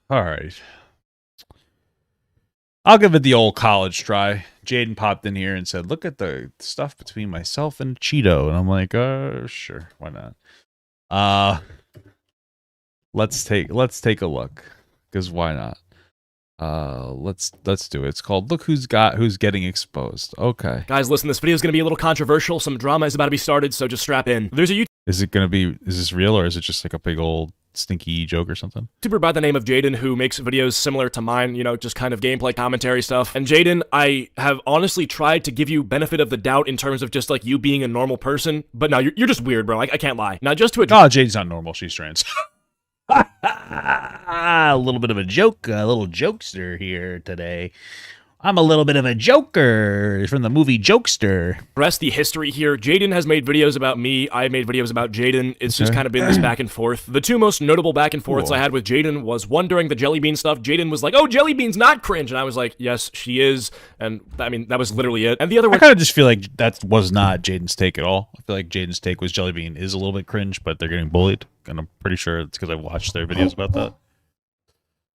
All right. I'll give it the old college try. Jadyn popped in here and said, "Look at the stuff between myself and Acheeto," and I'm like, sure, why not? Let's take a look, because why not? Let's do it. It's called "Look Who's Getting Exposed." Okay. Guys, listen, this video is going to be a little controversial. Some drama is about to be started, so just strap in. There's a YouTuber. Is this real, or is it just like a big old stinky joke or something? By the name of Jadyn who makes videos similar to mine, you know, just kind of gameplay commentary stuff. And Jadyn, I have honestly tried to give you benefit of the doubt in terms of just like you being a normal person, but no, you're just weird, bro. I can't lie. Now, just to address— Jadyn's not normal. She's trans. A little bit of a joke, a little jokester here today. I'm a little bit of a joker from the movie Jokester. Rest the history here. Jadyn has made videos about me. I made videos about Jadyn. It's just kind of been this back and forth. The two most notable back and forths I had with Jadyn was one during the jelly bean stuff. Jadyn was like, "Oh, jelly bean's not cringe," and I was like, "Yes, she is." And I mean, that was literally it. And the other one, I kind of just feel like that was not Jadyn's take at all. I feel like Jadyn's take was jelly bean is a little bit cringe, but they're getting bullied, and I'm pretty sure it's because I watched their videos about that.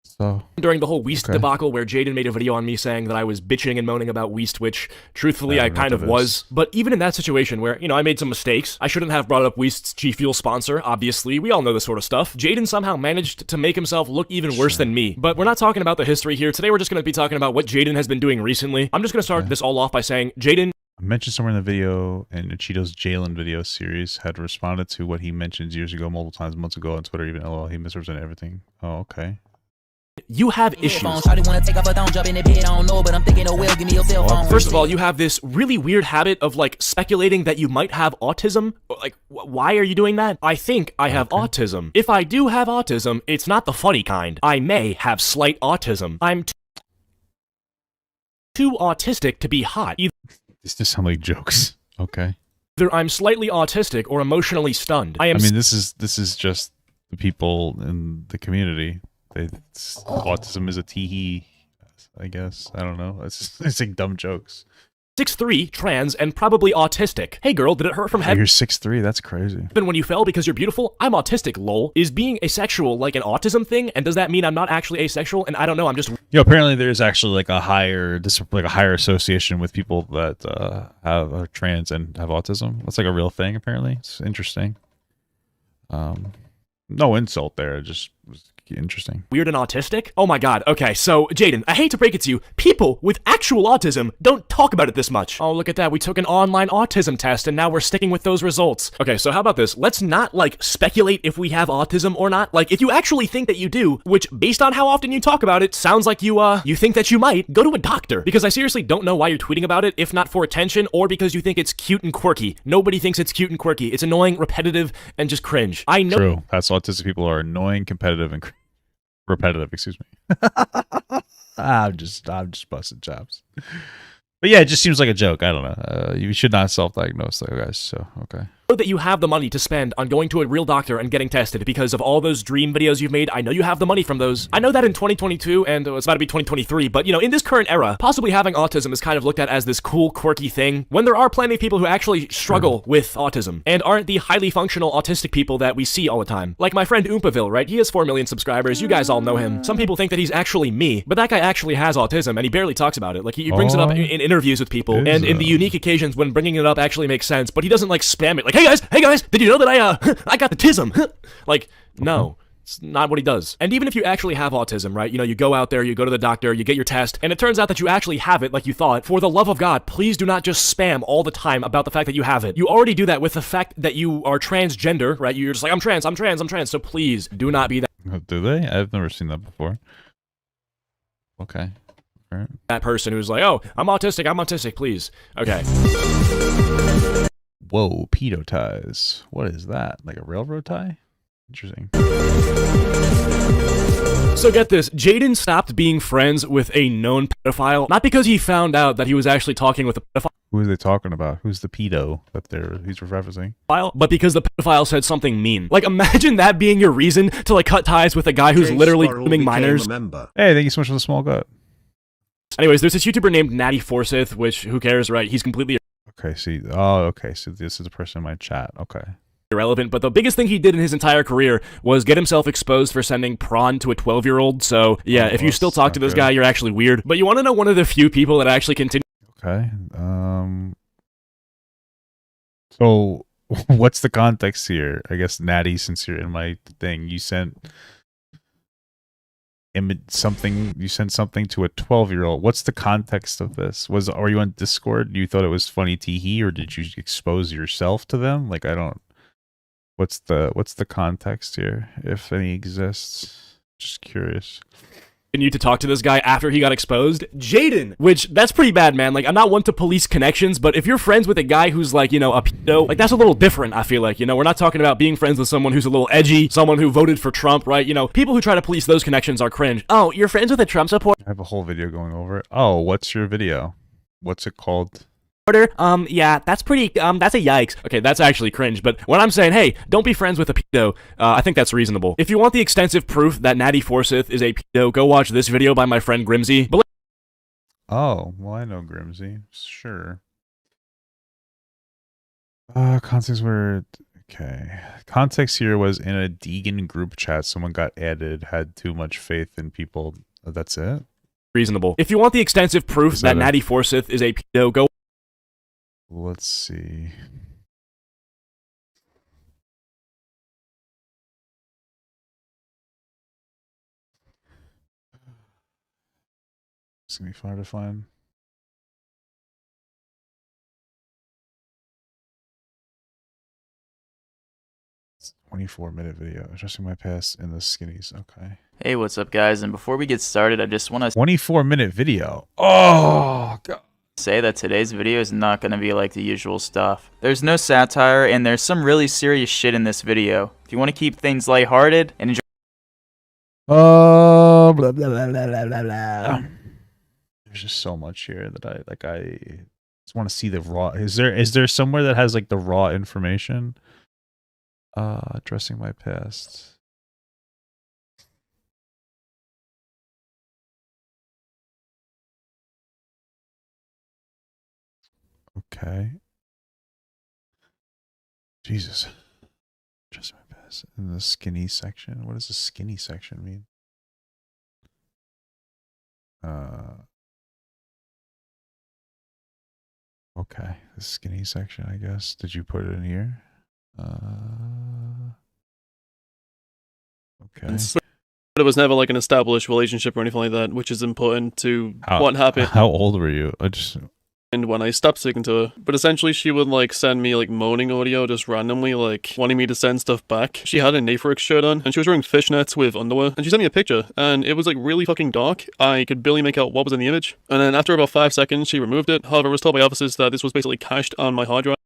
So during the whole Weast debacle where Jadyn made a video on me saying that I was bitching and moaning about Weast, which truthfully I kind of was. But even in that situation where, you know, I made some mistakes, I shouldn't have brought up Weast's G Fuel sponsor, obviously. We all know this sort of stuff. Jadyn somehow managed to make himself look even worse than me. But we're not talking about the history here. Today we're just going to be talking about what Jadyn has been doing recently. I'm just going to start this all off by saying, Jadyn, I mentioned somewhere in the video, in Acheeto's Jalen video series, had responded to what he mentioned years ago, multiple times, months ago on Twitter, even LOL, he misrepresented everything. Oh, okay. You have issues. First of all, you have this really weird habit of like speculating that you might have autism. Like, why are you doing that? I think I have autism. If I do have autism, it's not the funny kind. I may have slight autism. I'm too autistic to be hot. These just sound like jokes. Okay. Either I'm slightly autistic or emotionally stunned. I mean, this is just the people in the community. Autism is a teehee, I guess. I don't know. It's like dumb jokes. 6'3", trans, and probably autistic. Hey girl, did it hurt from heaven? You're 6'3", that's crazy. Then when you fell because you're beautiful, I'm autistic, lol. Is being asexual like an autism thing? And does that mean I'm not actually asexual? And I don't know, I'm just... Apparently there's actually like a higher association with people that are trans and have autism. That's like a real thing, apparently. It's interesting. No insult there, just was interesting. Weird and autistic? Oh my god. Okay, so Jadyn, I hate to break it to you, people with actual autism don't talk about it this much. Oh, look at that. We took an online autism test and now we're sticking with those results. Okay, so how about this? Let's not like speculate if we have autism or not. Like if you actually think that you do, which based on how often you talk about it, sounds like you think that you might, go to a doctor. Because I seriously don't know why you're tweeting about it, if not for attention or because you think it's cute and quirky. Nobody thinks it's cute and quirky. It's annoying, repetitive, and just cringe. I know— True. That's autistic people are annoying, competitive, and repetitive, excuse me. I'm just busting chops. But yeah, it just seems like a joke. I don't know. You should not self-diagnose, though, guys. So, okay. That you have the money to spend on going to a real doctor and getting tested because of all those dream videos you've made. I know you have the money from those. I know that in 2022, and it's about to be 2023, but you know, in this current era, possibly having autism is kind of looked at as this cool, quirky thing, when there are plenty of people who actually struggle with autism, and aren't the highly functional autistic people that we see all the time. Like my friend Oompaville, right? He has 4 million subscribers. You guys all know him. Some people think that he's actually me, but that guy actually has autism, and he barely talks about it. Like, he brings it up in interviews with people, and in the unique occasions when bringing it up actually makes sense, but he doesn't, like, spam it. Like, hey guys, did you know that I got the tism? Like, no. It's not what he does. And even if you actually have autism, right? You know, you go out there, you go to the doctor, you get your test, and it turns out that you actually have it like you thought. For the love of God, please do not just spam all the time about the fact that you have it. You already do that with the fact that you are transgender, right? You're just like, I'm trans. So please do not be that. Do they? I've never seen that before. Okay. All right. That person who's like, oh, I'm autistic, please. Okay. Whoa, pedo ties. What is that? Like a railroad tie? Interesting. So get this, Jadyn stopped being friends with a known pedophile, not because he found out that he was actually talking with a pedophile. Who are they talking about? Who's the pedo that he's referencing? But because the pedophile said something mean. Like, imagine that being your reason to like cut ties with a guy who's literally grooming minors. Hey, thank you so much for the small gut. Anyways, there's this YouTuber named Natty Forsyth, which who cares, right? He's completely... Okay, see. Oh, okay. So this is a person in my chat. Okay. irrelevant, but the biggest thing he did in his entire career was get himself exposed for sending prawn to a 12-year-old. So yeah, if you still talk to this guy, you're actually weird. But you want to know one of the few people that actually continue? Okay. So what's the context here? I guess Natty, since you're in my thing, you sent something to a 12-year-old. What's the context of this? Are you on Discord? You thought it was funny tee, or did you expose yourself to them? Like, I don't. What's the context here, if any exists? Just curious. To talk to this guy after he got exposed? Jadyn! Which, that's pretty bad, man. Like, I'm not one to police connections, but if you're friends with a guy who's like, you know, a pedo, like, that's a little different, I feel like. You know, we're not talking about being friends with someone who's a little edgy, someone who voted for Trump, right? You know, people who try to police those connections are cringe. Oh, you're friends with a Trump supporter? I have a whole video going over it. Oh, what's your video? What's it called? Yeah, that's pretty, that's a yikes. Okay, that's actually cringe, but when I'm saying, hey, don't be friends with a pedo, I think that's reasonable. If you want the extensive proof that Natty Forsyth is a pedo, go watch this video by my friend Grimsy. Oh, well, I know Grimsy. Sure. Context where... Okay. Context here was in a Deegan group chat, someone got added, had too much faith in people. That's it? Reasonable. If you want the extensive proof that Natty Forsyth is a pedo, go... Let's see. It's gonna be far to find. 24-minute video addressing my past in the skinnies. Okay. Hey, what's up, guys? And before we get started, I just want to 24-minute video. Oh God. Say that today's video is not going to be like the usual stuff. There's no satire, and there's some really serious shit in this video. If you want to keep things lighthearted and enjoy blah, blah, blah, blah, blah, blah. There's just so much here that I just want to see the raw. Is there somewhere that has like the raw information? Addressing my past. Okay. Jesus. Addressing my past in the skinny section. What does the skinny section mean? Okay, the skinny section, I guess. Did you put it in here? Okay. But it was never like an established relationship or anything like that, which is important to what happened. How old were you? And when I stopped speaking to her. But essentially she would like send me like moaning audio just randomly, like wanting me to send stuff back. She had a Nathrix shirt on and she was wearing fishnets with underwear, and she sent me a picture and it was like really fucking dark. I could barely make out what was in the image. And then after about 5 seconds she removed it. However, I was told by officers that this was basically cached on my hard drive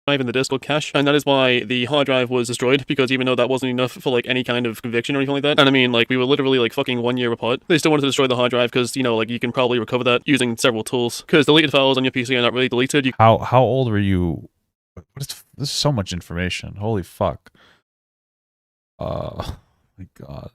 in the disk or cache, and that is why the hard drive was destroyed, because even though that wasn't enough for like any kind of conviction or anything like that, and I mean like we were literally like fucking 1 year apart, they still wanted to destroy the hard drive because, you know, like you can probably recover that using several tools, because deleted files on your PC are not really deleted. How old were you? This is so much information. Holy fuck. My God.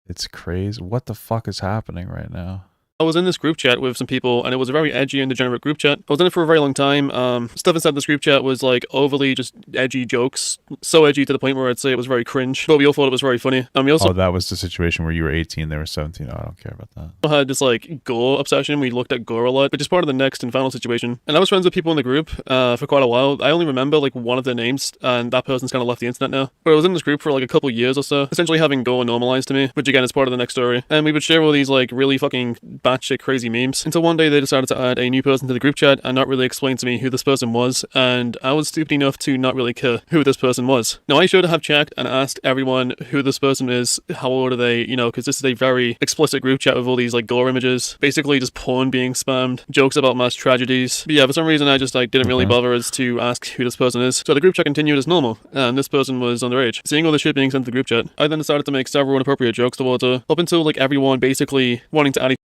It's crazy. What the fuck is happening right now? I was in this group chat with some people, and it was a very edgy and degenerate group chat. I was in it for a very long time. Stuff inside this group chat was like overly just edgy jokes. So edgy to the point where I'd say it was very cringe, but we all thought it was very funny. We also that was the situation where you were 18, they were 17. Oh, I don't care about that. I had this like gore obsession. We looked at gore a lot, which is part of the next and final situation. And I was friends with people in the group for quite a while. I only remember like one of their names, and that person's kind of left the internet now. But I was in this group for like a couple years or so, essentially having gore normalized to me, which again is part of the next story. And we would share all these like really fucking batshit crazy memes, until one day they decided to add a new person to the group chat and not really explain to me who this person was, and I was stupid enough to not really care who this person was. Now I should have checked and asked everyone who this person is, how old are they, you know, because this is a very explicit group chat with all these like gore images, basically just porn being spammed, jokes about mass tragedies. But yeah, for some reason I just like didn't really bother as to ask who this person is, so the group chat continued as normal, and this person was underage. Seeing all the shit being sent to the group chat, I then decided to make several inappropriate jokes towards her, up until like everyone basically wanting to add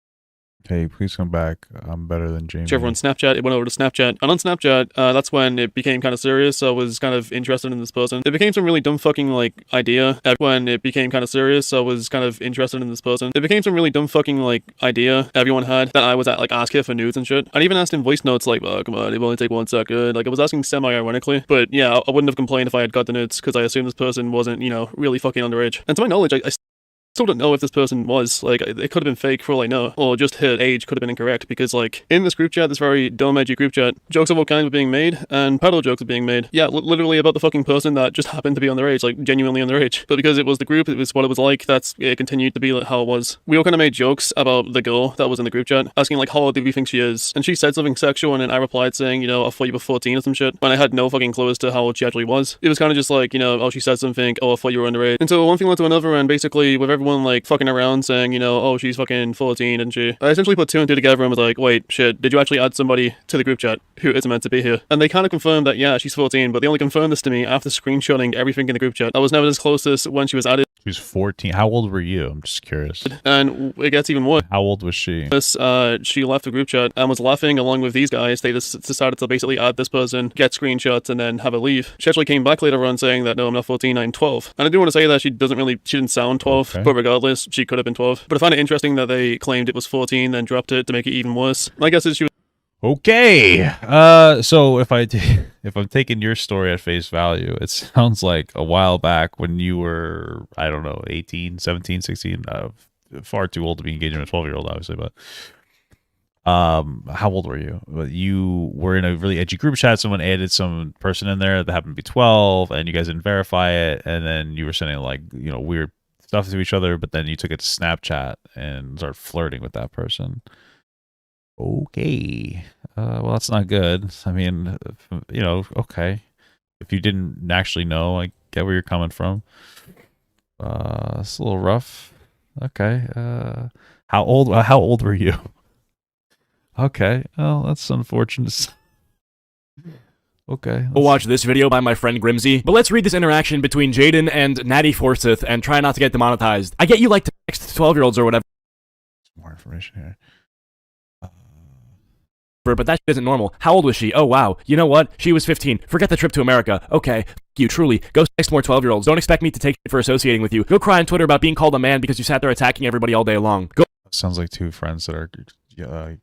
Hey, please come back. I'm better than Jamie. to everyone on Snapchat. It went over to Snapchat. And on Snapchat, that's when it became kind of serious. So I was kind of interested in this person. It became some really dumb fucking, like, idea. When it became kind of serious, so I was kind of interested in this person. It became some really dumb fucking, like, idea everyone had that I was at, like, ask here for nudes and shit. I'd even asked in voice notes, like, oh, come on, it will only take 1 second. Like, I was asking semi-ironically. But yeah, I wouldn't have complained if I had got the nudes, because I assumed this person wasn't, you know, really fucking underage. And to my knowledge, I still don't know if this person was, like, it could have been fake for all I know, or just her age could have been incorrect, because, like, in this group chat, this very dumb, edgy group chat, jokes of all kinds were being made, and pedo jokes were being made. Yeah, literally about the fucking person that just happened to be underage, like, genuinely underage. But because it was the group, it was what it was like, it continued to be like how it was. We all kind of made jokes about the girl that was in the group chat, asking, like, how old do we think she is? And she said something sexual, and then I replied saying, you know, I thought you were 14 or some shit, when I had no fucking clue as to how old she actually was. It was kind of just like, you know, oh, she said something, oh, I thought you were underage. And so one thing led to another, and basically, with everyone, like, fucking around saying, you know, oh, she's fucking 14, isn't she? I essentially put 2 and 2 together and was like, wait, shit, did you actually add somebody to the group chat who isn't meant to be here? And they kind of confirmed that, yeah, she's 14, but they only confirmed this to me after screenshotting everything in the group chat. I was never this close as when she was added. She was 14. How old were you? I'm just curious. And it gets even worse. How old was she? She left the group chat and was laughing along with these guys. They just decided to basically add this person, get screenshots, and then have her leave. She actually came back later on saying that, no, I'm not 14, I'm 12. And I do want to say that she didn't sound 12, Okay. but regardless, she could have been 12. But I find it interesting that they claimed it was 14, then dropped it to make it even worse. My guess is she was Okay. So if I'm taking your story at face value, it sounds like a while back when you were, I don't know, 18, 17, 16, far too old to be engaging a 12-year-old, obviously, but how old were you? You were in a really edgy group chat. Someone added some person in there that happened to be 12, and you guys didn't verify it, and then you were sending, like, you know, weird stuff to each other, but then you took it to Snapchat and started flirting with that person. Okay. Well, that's not good. I mean, you know, okay. If you didn't actually know, I get where you're coming from. It's a little rough. Okay. How old were you? Okay. Well, that's unfortunate. Okay. We'll watch this video by my friend Grimsy, but let's read this interaction between Jadyn and Natty Forsyth and try not to get demonetized. I get you like to text 12-year-olds or whatever. More information here. But that shit isn't normal. How old was she? Oh, wow. You know what? She was 15. Forget the trip to America. Okay. You truly. Go text more 12-year-olds. Don't expect me to take shit for associating with you. Go cry on Twitter about being called a man because you sat there attacking everybody all day long. Go Sounds like two friends that are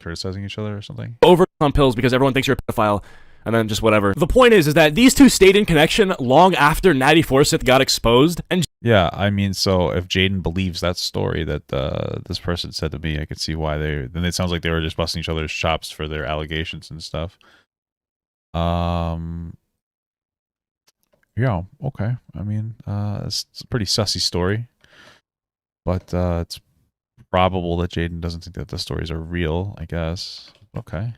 criticizing each other or something. over on pills because everyone thinks you're a pedophile. And then just whatever. The point is that these two stayed in connection long after Natty Forsyth got exposed. And yeah, I mean, so if Jadyn believes that story that this person said to me, I could see why then it sounds like they were just busting each other's chops for their allegations and stuff. Yeah, okay. I mean, it's a pretty sussy story, but it's probable that Jadyn doesn't think that the stories are real, I guess. Okay.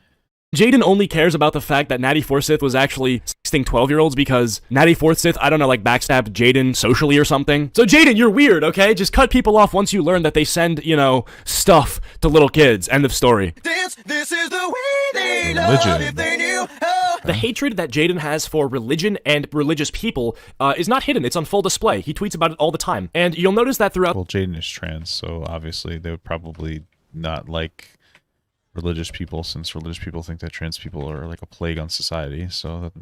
Jadyn only cares about the fact that Natty Forsyth was actually sexting 12-year-olds because Natty Forsyth, I don't know, like backstabbed Jadyn socially or something. So Jadyn, you're weird, okay? Just cut people off once you learn that they send, you know, stuff to little kids. End of story. This is the way they Religion. love if they knew how. The hatred that Jadyn has for religion and religious people is not hidden. It's on full display. He tweets about it all the time. And you'll notice that throughout... Well, Jadyn is trans, so obviously they would probably not like religious people, since religious people think that trans people are like a plague on society, so that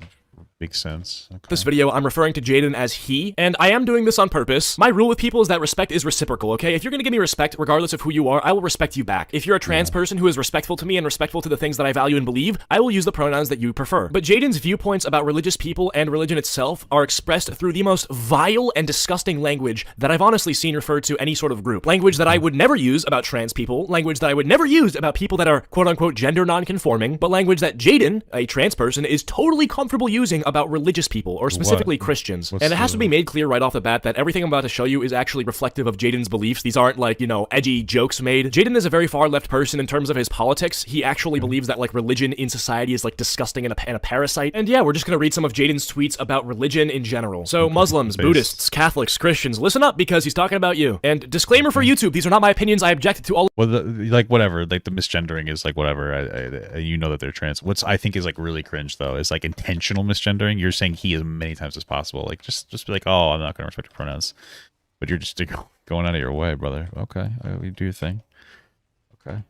makes sense. Okay. This video, I'm referring to Jadyn as he, and I am doing this on purpose. My rule with people is that respect is reciprocal, okay? If you're gonna give me respect, regardless of who you are, I will respect you back. If you're a trans person who is respectful to me and respectful to the things that I value and believe, I will use the pronouns that you prefer. But Jadyn's viewpoints about religious people and religion itself are expressed through the most vile and disgusting language that I've honestly seen referred to any sort of group. Language that I would never use about trans people, language that I would never use about people that are quote-unquote gender non-conforming, but language that Jadyn, a trans person, is totally comfortable using about religious people, or specifically Christians. What's And it has to the- be made clear right off the bat that everything I'm about to show you is actually reflective of Jadyn's beliefs. These aren't like, you know, edgy jokes made. Jadyn is a very far left person in terms of his politics. He actually believes that like religion in society is like disgusting and a parasite. And yeah, we're just gonna read some of Jadyn's tweets about religion in general. So Muslims, Based. Buddhists, Catholics, Christians, listen up because he's talking about you. And disclaimer for YouTube, these are not my opinions. I object to all Well, like whatever, like the misgendering is like whatever. You know that they're trans. What's I think is like really cringe though is like intentional misgendering. You're saying he as many times as possible. Like just be like, oh, I'm not gonna respect your pronouns, but you're just going out of your way, brother. Okay, you do your thing. Okay.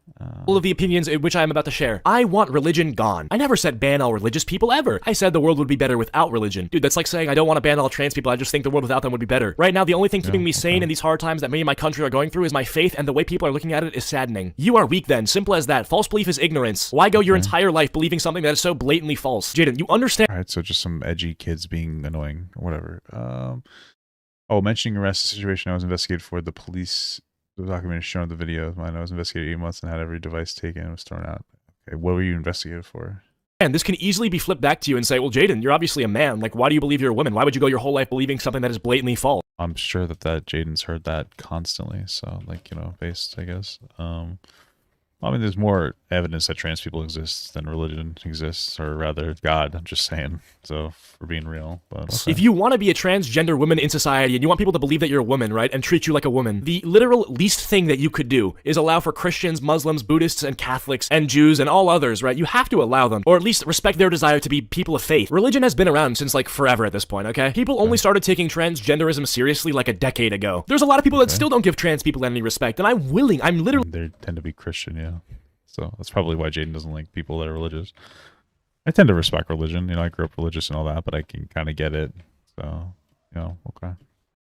All of the opinions in which I am about to share. I want religion gone. I never said ban all religious people ever. I said the world would be better without religion. Dude, that's like saying I don't want to ban all trans people. I just think the world without them would be better. Right now, the only thing keeping me sane in these hard times that me and my country are going through is my faith, and the way people are looking at it is saddening. You are weak then. Simple as that. False belief is ignorance. Why go your entire life believing something that is so blatantly false? Jadyn, you understand? All right, so just some edgy kids being annoying or whatever. Oh, mentioning arrest situation I was investigated for. The police, the document is shown in the video of mine. I was investigated 8 months and had every device taken and was thrown out. Okay, what were you investigated for? And this can easily be flipped back to you and say, well, Jadyn, you're obviously a man. Like, why do you believe you're a woman? Why would you go your whole life believing something that is blatantly false? I'm sure that Jadyn's heard that constantly. So, like, you know, based, I guess. I mean, there's more evidence that trans people exist than religion exists, or rather, God. I'm just saying. So, for being real. But okay. If you want to be a transgender woman in society and you want people to believe that you're a woman, right, and treat you like a woman, the literal least thing that you could do is allow for Christians, Muslims, Buddhists, and Catholics, and Jews, and all others, right? You have to allow them, or at least respect their desire to be people of faith. Religion has been around since, like, forever at this point, okay? People only started taking transgenderism seriously like a decade ago. There's a lot of people that still don't give trans people any respect, and I'm literally... They tend to be Christian, yeah. So that's probably why Jadyn doesn't like people that are religious. I tend to respect religion. You know, I grew up religious and all that, but I can kind of get it. So, you know, okay.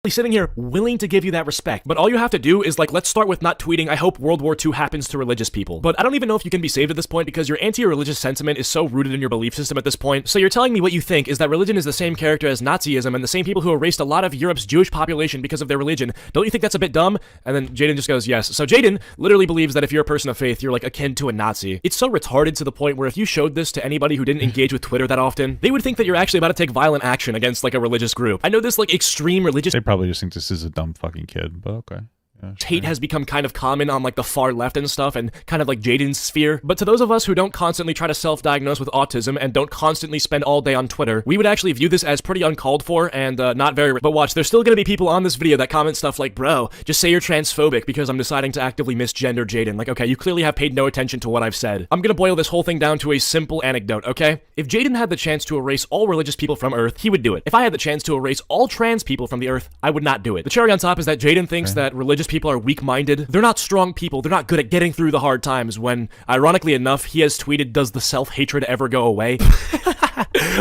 Sitting here willing to give you that respect, but all you have to do is, like, let's start with not tweeting, I hope World War II happens to religious people. But I don't even know if you can be saved at this point because your anti-religious sentiment is so rooted in your belief system at this point. So you're telling me what you think is that religion is the same character as Nazism and the same people who erased a lot of Europe's Jewish population because of their religion. Don't you think that's a bit dumb? And then Jadyn just goes, yes. So Jadyn literally believes that if you're a person of faith, you're, like, akin to a Nazi. It's so retarded to the point where if you showed this to anybody who didn't engage with Twitter that often, they would think that you're actually about to take violent action against, like, a religious group. I know this, like, extreme religious... They probably just think this is a dumb fucking kid, but okay. Yeah, sure. Hate has become kind of common on, like, the far left and stuff, and kind of like Jadyn's sphere. But to those of us who don't constantly try to self-diagnose with autism and don't constantly spend all day on Twitter, we would actually view this as pretty uncalled for and not very... But watch, there's still gonna be people on this video that comment stuff like, bro, just say you're transphobic because I'm deciding to actively misgender Jadyn. Like, okay, you clearly have paid no attention to what I've said. I'm gonna boil this whole thing down to a simple anecdote, okay? If Jadyn had the chance to erase all religious people from Earth, he would do it. If I had the chance to erase all trans people from the Earth, I would not do it. The cherry on top is that Jadyn thinks that religious people are weak-minded. They're not strong people. They're not good at getting through the hard times when, ironically enough, he has tweeted, does the self-hatred ever go away?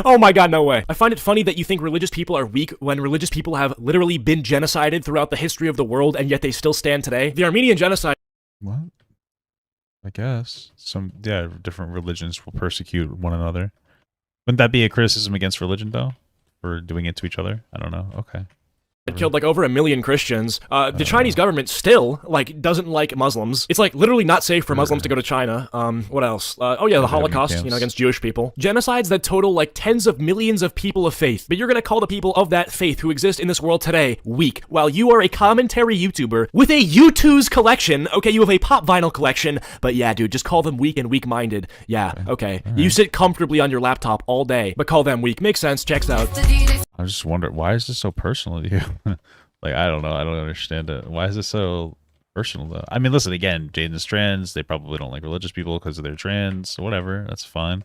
Oh my god, no way. I find it funny that you think religious people are weak when religious people have literally been genocided throughout the history of the world and yet they still stand today. The Armenian genocide... What? I guess. Different religions will persecute one another. Wouldn't that be a criticism against religion, though? For doing it to each other? I don't know. Okay. It killed like over 1 million Christians. The Chinese government still like doesn't like Muslims. It's like literally not safe for Muslims to go to China. What else? Oh yeah, the Holocaust, you know, against Jewish people. Genocides that total like tens of millions of people of faith. But you're gonna call the people of that faith who exist in this world today weak, while you are a commentary YouTuber with a U2's collection. Okay, you have a pop vinyl collection, but yeah, dude, just call them weak and weak-minded. Yeah, okay. Right. You sit comfortably on your laptop all day, but call them weak. Makes sense. Checks out. I just wonder, why is this so personal to you? Like, I don't know. I don't understand it. Why is this so personal, though? I mean, listen, again, Jadyn's trans. They probably don't like religious people because of their trans. So whatever. That's fine.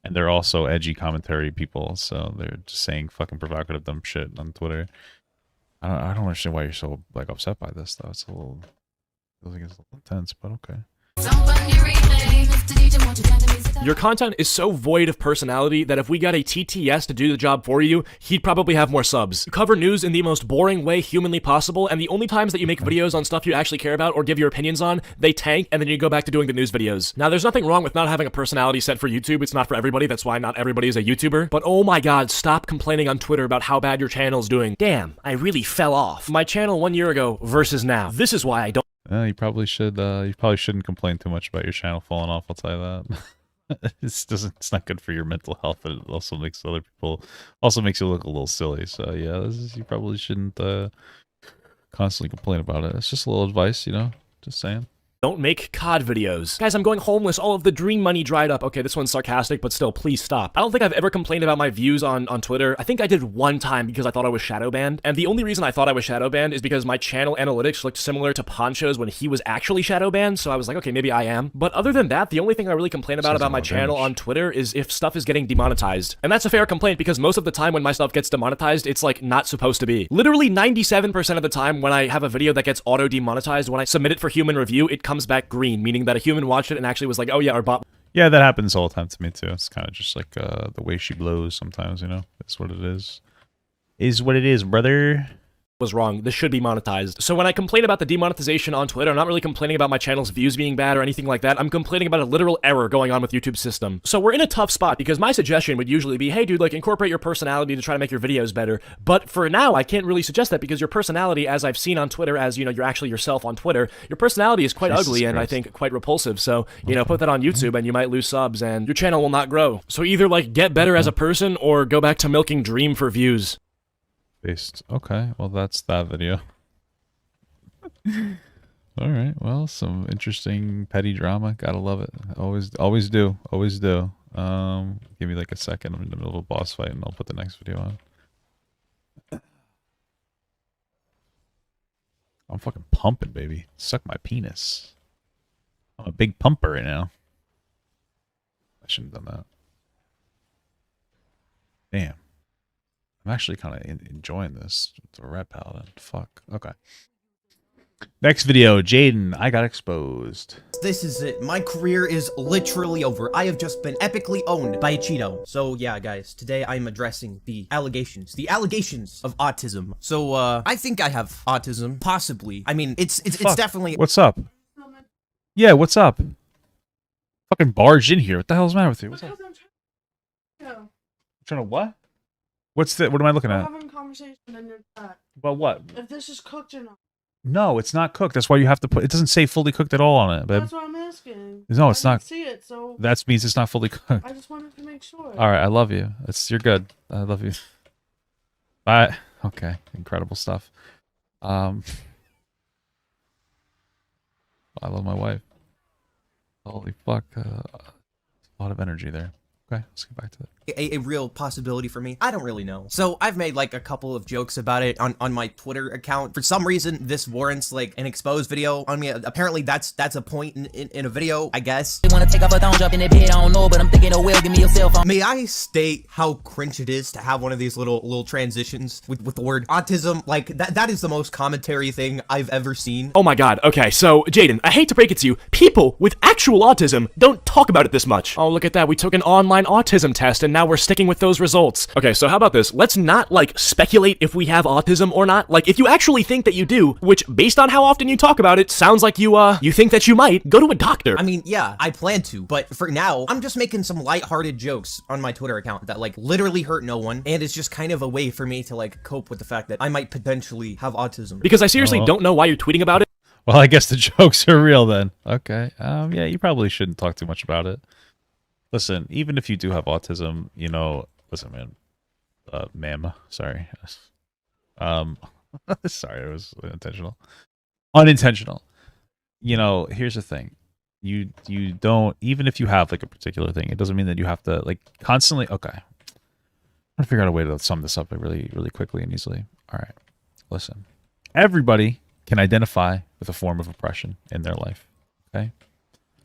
And they're also edgy commentary people. So they're just saying fucking provocative dumb shit on Twitter. I don't understand why you're so, like, upset by this, though. It's a little, I think it's a little intense, but okay. Your content is so void of personality that if we got a TTS to do the job for you, he'd probably have more subs. You cover news in the most boring way humanly possible, and the only times that you make videos on stuff you actually care about or give your opinions on, they tank, and then you go back to doing the news videos. Now, there's nothing wrong with not having a personality set for YouTube. It's not for everybody. That's why not everybody is a YouTuber. But oh my god, stop complaining on Twitter about how bad your channel's doing. Damn, I really fell off. My channel 1 year ago versus now. This is why I don't... You probably should. You probably shouldn't complain too much about your channel falling off. I'll tell you that. It's not good for your mental health. It also makes other people. Also makes you look a little silly. So yeah, you probably shouldn't constantly complain about it. It's just a little advice, you know. Just saying. Don't make COD videos. Guys, I'm going homeless. All of the dream money dried up. Okay, this one's sarcastic, but still, please stop. I don't think I've ever complained about my views on Twitter. I think I did one time because I thought I was shadow banned. And the only reason I thought I was shadow banned is because my channel analytics looked similar to Poncho's when he was actually shadow banned. So I was like, okay, maybe I am. But other than that, the only thing I really complain about my channel on Twitter is if stuff is getting demonetized. And that's a fair complaint because most of the time when my stuff gets demonetized, it's like not supposed to be. Literally 97% of the time when I have a video that gets auto demonetized, when I submit it for human review, it comes comes back green, meaning that a human watched it and actually was like, oh yeah, our bot Yeah, that happens all the time to me too. It's kind of just like the way she blows sometimes, you know? It's what it is. Is what it is, brother. was wrong. This should be monetized. So when I complain about the demonetization on Twitter, I'm not really complaining about my channel's views being bad or anything like that. I'm complaining about a literal error going on with YouTube's system. So we're in a tough spot because my suggestion would usually be, hey dude, like incorporate your personality to try to make your videos better. But for now, I can't really suggest that because your personality, as I've seen on Twitter, as you know, you're actually yourself on Twitter, your personality is quite ugly and I think quite repulsive. So, you know, put that on YouTube and you might lose subs and your channel will not grow. So either like get better as a person or go back to milking Dream for views. Based. Okay, well that's that video. All right, well, some interesting petty drama. Gotta love it. Always do. Give me like a second. I'm in the middle of a boss fight, and I'll put the next video on. I'm fucking pumping, baby. Suck my penis. I'm a big pumper right now. I shouldn't have done that. Damn. I'm actually kind of enjoying this. The Red Paladin. Fuck. Okay. Next video, Jadyn. I got exposed. This is it. My career is literally over. I have just been epically owned by Acheeto. So yeah, guys, today I'm addressing the allegations of autism. So I think I have autism, possibly. I mean, it's definitely. What's up? Yeah, what's up? Fucking barged in here. What the hell's the matter with you? What's up? Trying to what? What's the? What am I looking We're at? having a conversation in your chat. About what? If this is cooked or not. No, it's not cooked. That's why you have to put. It doesn't say fully cooked at all on it, babe. That's what I'm asking. No, it's I not. didn't see it, so That means it's not fully cooked. I just wanted to make sure. All right, I love you. You're good. I love you. Bye. Okay, incredible stuff. I love my wife. Holy fuck, a lot of energy there. Okay, let's get back to it. A real possibility for me? I don't really know. So I've made like a couple of jokes about it on my Twitter account. For some reason, this warrants like an exposed video on me. Apparently that's a point in a video, I guess. They wanna take up a thong, jump in the bed, I don't know, but I'm thinking, oh well, give me your cell phone. May I state how cringe it is to have one of these little transitions with the word autism? Like that is the most commentary thing I've ever seen. Oh my god, okay, so Jadyn, I hate to break it to you, people with actual autism don't talk about it this much. Oh, look at that, we took an online autism test and now we're sticking with those results. Okay, so how about this? Let's not, like, speculate if we have autism or not. Like, if you actually think that you do, which, based on how often you talk about it, sounds like you think that you might, go to a doctor. I mean, yeah, I plan to, but for now, I'm just making some lighthearted jokes on my Twitter account that, like, literally hurt no one, and it's just kind of a way for me to, like, cope with the fact that I might potentially have autism. Because I seriously don't know why you're tweeting about it. Well, I guess the jokes are real then. Okay. Yeah, you probably shouldn't talk too much about it. Listen, even if you do have autism, you know, listen, man. Ma'am, sorry. Sorry, it was unintentional. You know, here's the thing. You don't, even if you have like a particular thing, it doesn't mean that you have to like constantly, okay. I'm trying to figure out a way to sum this up really, really quickly and easily. All right, listen. Everybody can identify with a form of oppression in their life, okay?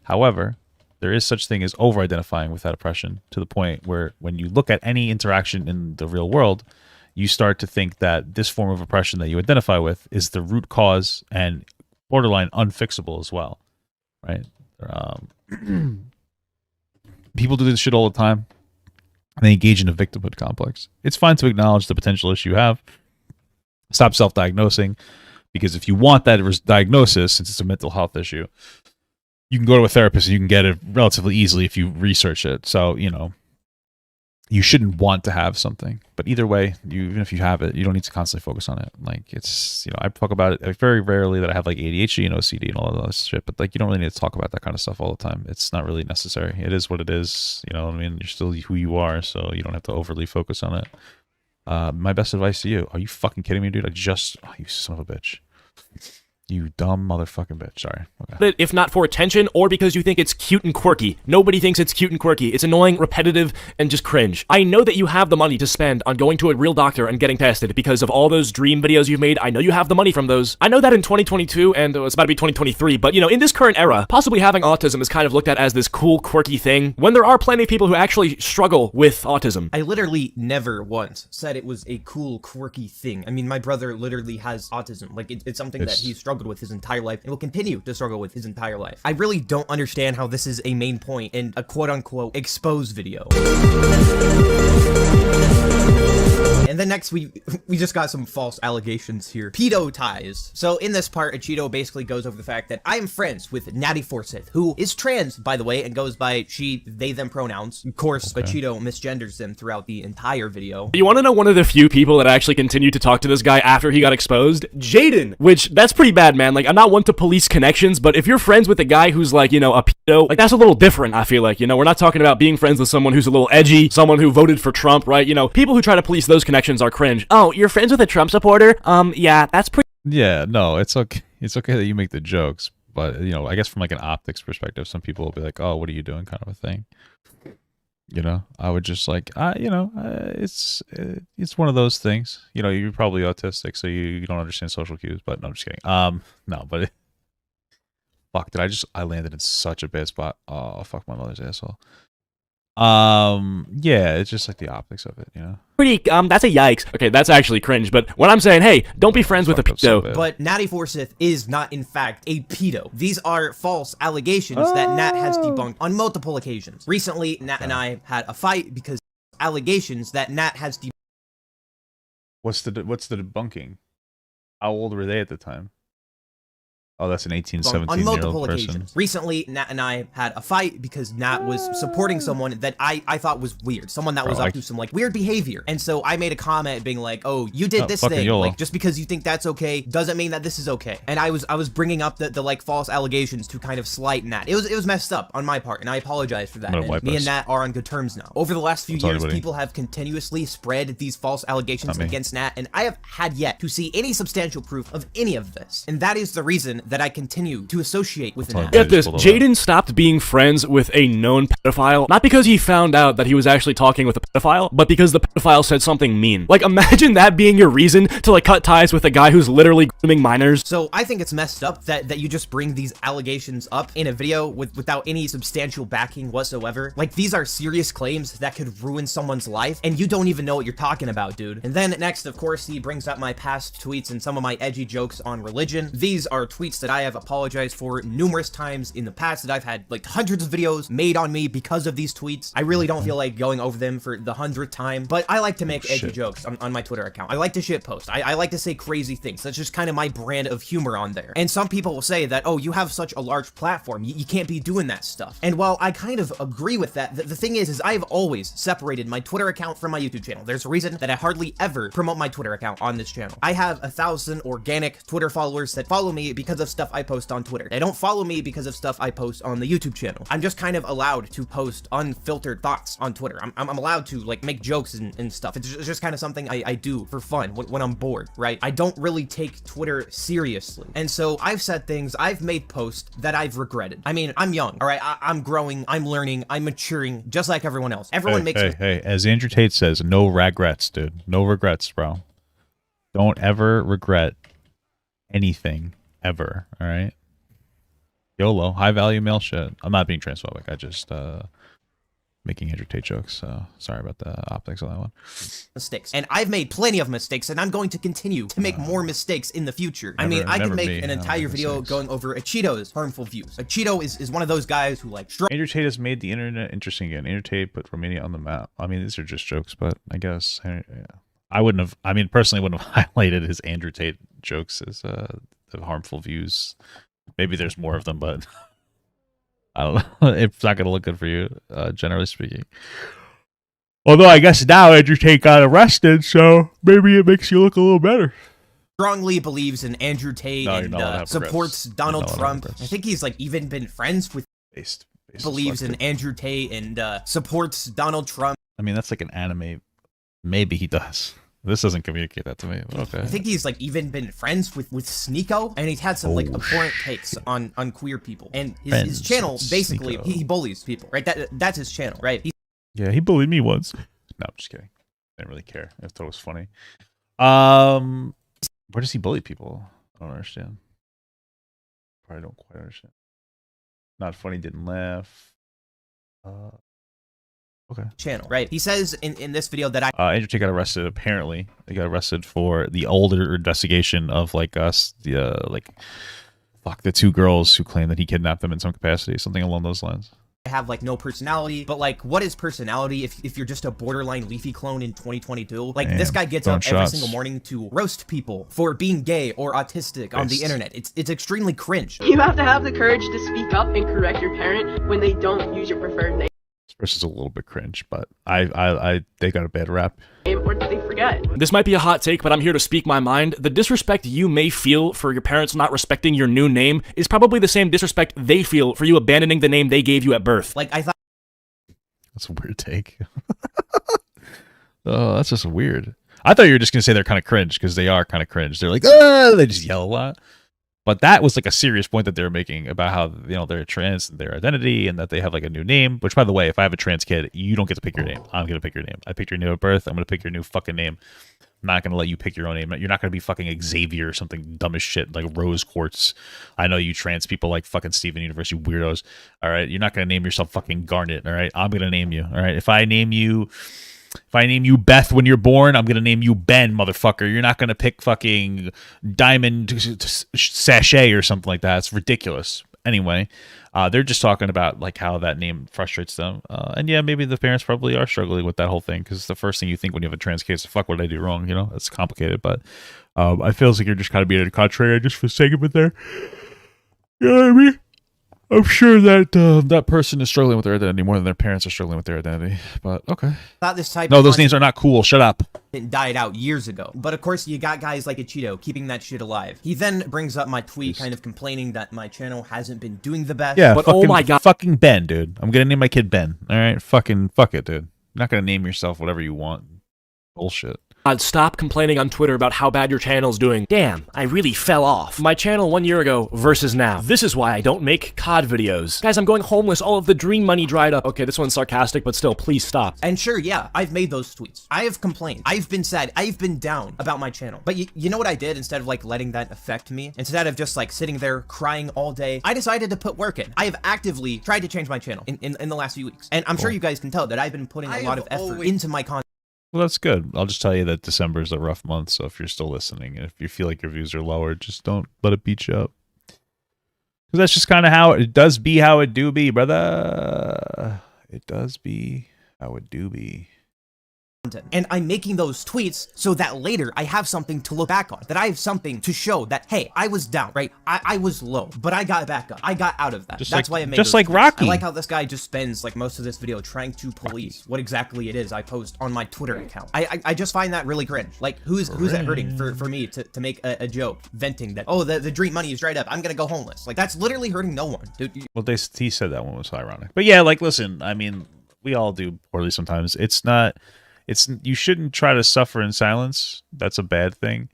However, there is such thing as over-identifying with that oppression to the point where when you look at any interaction in the real world, you start to think that this form of oppression that you identify with is the root cause and borderline unfixable as well, right? People do this shit all the time, and they engage in a victimhood complex. It's fine to acknowledge the potential issue you have. Stop self-diagnosing, because if you want that diagnosis, since it's a mental health issue, you can go to a therapist and you can get it relatively easily if you research it. So, you know, you shouldn't want to have something. But either way, even if you have it, you don't need to constantly focus on it. Like, it's, you know, I talk about it very rarely that I have like ADHD and OCD and all of that shit. But like, you don't really need to talk about that kind of stuff all the time. It's not really necessary. It is what it is. You know what I mean? You're still who you are, so you don't have to overly focus on it. My best advice to you, are you fucking kidding me, dude? Oh, you son of a bitch. You dumb motherfucking bitch. Sorry. Okay. If not for attention or because you think it's cute and quirky. Nobody thinks it's cute and quirky. It's annoying, repetitive, and just cringe. I know that you have the money to spend on going to a real doctor and getting tested because of all those dream videos you've made. I know you have the money from those. I know that in 2022, and it's about to be 2023, but you know, in this current era, possibly having autism is kind of looked at as this cool, quirky thing, when there are plenty of people who actually struggle with autism. I literally never once said it was a cool, quirky thing. I mean, my brother literally has autism. Like, it's something that he struggles struggled with his entire life and will continue to struggle with his entire life. I really don't understand how this is a main point in a quote-unquote expose video. And then next, we just got some false allegations here. Pedo ties. So in this part, Acheeto basically goes over the fact that I am friends with Natty Forsyth, who is trans, by the way, and goes by she, they, them pronouns. Of course, Acheeto misgenders them throughout the entire video. You want to know one of the few people that actually continued to talk to this guy after he got exposed? Jadyn, which that's pretty bad, man. Like, I'm not one to police connections, but if you're friends with a guy who's like, you know, a pedo, like that's a little different, I feel like. You know, we're not talking about being friends with someone who's a little edgy, someone who voted for Trump, right? You know, people who try to police those connections are cringe. Oh, you're friends with a Trump supporter? Yeah, that's pretty. Yeah, no, it's okay. It's okay that you make the jokes, but you know, I guess from like an optics perspective, some people will be like, "Oh, what are you doing?" kind of a thing. You know, I would just like, it's one of those things. You know, you're probably autistic, so you don't understand social cues. But no, I'm just kidding. No, but fuck, I landed in such a bad spot. Oh, fuck my mother's asshole. Yeah, it's just like the optics of it, you know. That's a yikes. Okay, that's actually cringe. But when I'm saying, hey, don't be friends with a pedo. But Natty Forsyth is not, in fact, a pedo. These are false allegations that Nat has debunked on multiple occasions. Recently, Nat and I had a fight because allegations that Nat has debunked. What's the debunking? How old were they at the time? Oh, that's an 18, 17-year-old on multiple person. occasions. Recently, Nat and I had a fight because Nat was supporting someone that I thought was weird. Someone that was up to some like weird behavior. And so I made a comment being like, "Oh, you did this thing. YOLO. Like just because you think that's okay doesn't mean that this is okay." And I was bringing up the like false allegations to kind of slight Nat. It was messed up on my part, and I apologize for that. And me and Nat are on good terms now. Over the last few years, people have continuously spread these false allegations against Nat, and I have had yet to see any substantial proof of any of this. And that is the reason that I continue to associate with Nat. Get this, Jadyn stopped being friends with a known pedophile, not because he found out that he was actually talking with a pedophile, but because the pedophile said something mean. Like, imagine that being your reason to, like, cut ties with a guy who's literally grooming minors. So I think it's messed up that you just bring these allegations up in a video without any substantial backing whatsoever. Like, these are serious claims that could ruin someone's life, and you don't even know what you're talking about, dude. And then next, of course, he brings up my past tweets and some of my edgy jokes on religion. These are tweets that I have apologized for numerous times in the past, that I've had like hundreds of videos made on me because of these tweets. I really don't feel like going over them for the 100th time, but I like to make edgy jokes on my Twitter account. I like to shitpost. I like to say crazy things. That's just kind of my brand of humor on there. And some people will say that, oh, you have such a large platform, you can't be doing that stuff. And while I kind of agree with that, the thing is I've always separated my Twitter account from my YouTube channel. There's a reason that I hardly ever promote my Twitter account on this channel. I have 1,000 organic Twitter followers that follow me because of stuff I post on Twitter. They don't follow me because of stuff I post on the YouTube channel. I'm just kind of allowed to post unfiltered thoughts on Twitter. I'm allowed to like make jokes and stuff. It's just kind of something I do for fun when I'm bored, right? I don't really take Twitter seriously. And so I've said things, I've made posts that I've regretted. I mean, I'm young, all right? I'm growing, I'm learning, I'm maturing, just like everyone else. Everyone makes Hey, as Andrew Tate says, no regrets, dude. No regrets, bro. Don't ever regret anything, ever, all right? YOLO, high value male shit. I'm not being transphobic. I just making Andrew Tate jokes. So sorry about the optics on that one. Mistakes. And I've made plenty of mistakes, and I'm going to continue to make more mistakes in the future. I mean, I can make an entire video going over Acheeto's harmful views. Acheeto is one of those guys who like Andrew Tate has made the internet interesting again. Andrew Tate put Romania on the map. I mean, these are just jokes, but I guess I wouldn't have. I mean, personally, wouldn't have highlighted his Andrew Tate jokes as the harmful views. Maybe there's more of them, but I don't know. It's not going to look good for you, generally speaking. Although I guess now Andrew Tate got arrested, so maybe it makes you look a little better. Strongly believes in Andrew Tate and supports Donald Trump. I think he's like even been friends with. Believes in Andrew Tate and supports Donald Trump. I mean, that's like an anime. Maybe he does. This doesn't communicate that to me. But okay. I think he's like even been friends with Sneeko, and he's had some like abhorrent takes on queer people. And his channel basically he bullies people, right? That's his channel, right? Yeah, he bullied me once. No, I'm just kidding. I didn't really care. I thought it was funny. Where does he bully people? I don't understand. Probably don't quite understand. Not funny. Didn't laugh. Okay. channel, right? He says in this video that Andrew Tate got arrested. Apparently, he got arrested for the older investigation of like us, the 2 girls who claim that he kidnapped them in some capacity, something along those lines. I have like no personality, but like, what is personality if you're just a borderline Leafy clone in 2022? Like, this guy gets up every single morning to roast people for being gay or autistic on the internet. It's extremely cringe. You have to have the courage to speak up and correct your parent when they don't use your preferred name. This person's a little bit cringe, but they got a bad rap. Or did they forget? This might be a hot take, but I'm here to speak my mind. The disrespect you may feel for your parents not respecting your new name is probably the same disrespect they feel for you abandoning the name they gave you at birth. Like, I thought That's a weird take. Oh, that's just weird. I thought you were just gonna say they're kind of cringe because they are kind of cringe. They're like, ah, they just yell a lot. But that was like a serious point that they were making about how, you know, they're trans and their identity and that they have like a new name. Which, by the way, if I have a trans kid, you don't get to pick your name. I'm gonna pick your name. I picked your name at birth. I'm gonna pick your new fucking name. I'm not gonna let you pick your own name. You're not gonna be fucking Xavier or something dumb as shit like Rose Quartz. I know you trans people like fucking Steven Universe, you weirdos. All right, you're not gonna name yourself fucking Garnet. All right, I'm gonna name you. All right, if I name you Beth when you're born, I'm gonna name you Ben, motherfucker. You're not gonna pick fucking Diamond Sachet or something like that. It's ridiculous. Anyway, they're just talking about like how that name frustrates them, and yeah, maybe the parents probably are struggling with that whole thing because the first thing you think when you have a trans case is, "Fuck, what did I do wrong?" You know, it's complicated, but I feel like you're just kind of being contrary just for the sake of it there. You know what I mean? I'm sure that that person is struggling with their identity more than their parents are struggling with their identity. But okay. thought this type No, of those names are not cool. Shut up. content died out years ago. But of course, you got guys like Acheeto keeping that shit alive. He then brings up my tweet kind of complaining that my channel hasn't been doing the best. Yeah, But fucking, oh my God. fucking Ben, dude. I'm gonna name my kid Ben. All right, fuck it, dude. You're not gonna name yourself whatever you want. Bullshit. God, stop complaining on Twitter about how bad your channel's doing. Damn, I really fell off. My channel 1 year ago versus now. This is why I don't make COD videos. Guys, I'm going homeless. All of the dream money dried up. Okay, this one's sarcastic, but still, please stop. And sure, yeah, I've made those tweets. I have complained. I've been sad. I've been down about my channel. But you know what I did instead of like letting that affect me? Instead of just like sitting there crying all day, I decided to put work in. I have actively tried to change my channel in the last few weeks. And I'm sure you guys can tell that I've been putting a lot of effort into my content. Well, that's good. I'll just tell you that December is a rough month, so if you're still listening and if you feel like your views are lower, just don't let it beat you up. Because that's just kind of how it does be, how it do be, brother. It does be how it do be. And I'm making those tweets so that later I have something to look back on, that I have something to show that, hey, I was down, right? I was low, but I got back up. I got out of that. That's why I made just those like tweets. Rocky. I like how this guy just spends like most of this video trying to police what exactly it is I post on my Twitter account. I just find that really cringe. Like, who's that hurting for me to make a joke venting that, oh, the dream money is dried up, I'm gonna go homeless. Like, that's literally hurting no one, dude. Well, he said that one was ironic. But yeah, like, listen, I mean, we all do poorly sometimes. You shouldn't try to suffer in silence. That's a bad thing.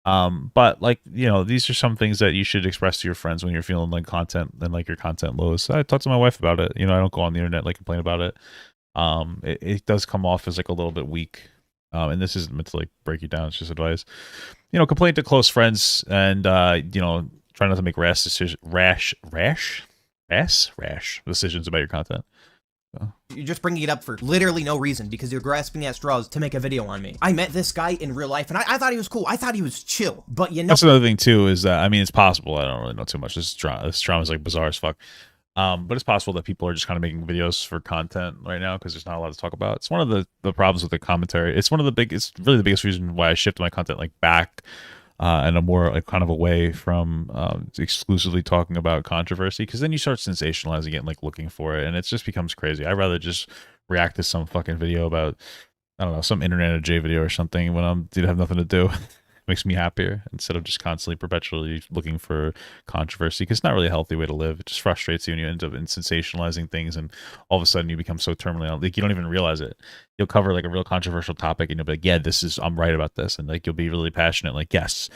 But like, you know, these are some things that you should express to your friends when you're feeling like content and like your content lows. I talk to my wife about it. You know, I don't go on the internet like complain about it. It does come off as like a little bit weak. And this isn't meant to like break you down. It's just advice. You know, complain to close friends and you know, try not to make rash decisions about your content. You're just bringing it up for literally no reason because you're grasping at straws to make a video on me. I met this guy in real life and I thought he was cool. I thought he was chill, but you know. That's another thing too, is that, I mean, it's possible. I don't really know too much. This drama is like bizarre as fuck. But it's possible that people are just kind of making videos for content right now because there's not a lot to talk about. It's one of the problems with the commentary. It's really the biggest reason why I shifted my content like back and I'm more like kind of away from exclusively talking about controversy, because then you start sensationalizing it and like looking for it, and it just becomes crazy. I'd rather just react to some fucking video about, I don't know, some internet J video or something when I'm have nothing to do. Makes me happier instead of just constantly perpetually looking for controversy, because it's not really a healthy way to live. It just frustrates you and you end up in sensationalizing things, and all of a sudden you become so terminally like you don't even realize it. You'll cover like a real controversial topic and you'll be like, yeah, I'm right about this, and like you'll be really passionate, like, yes,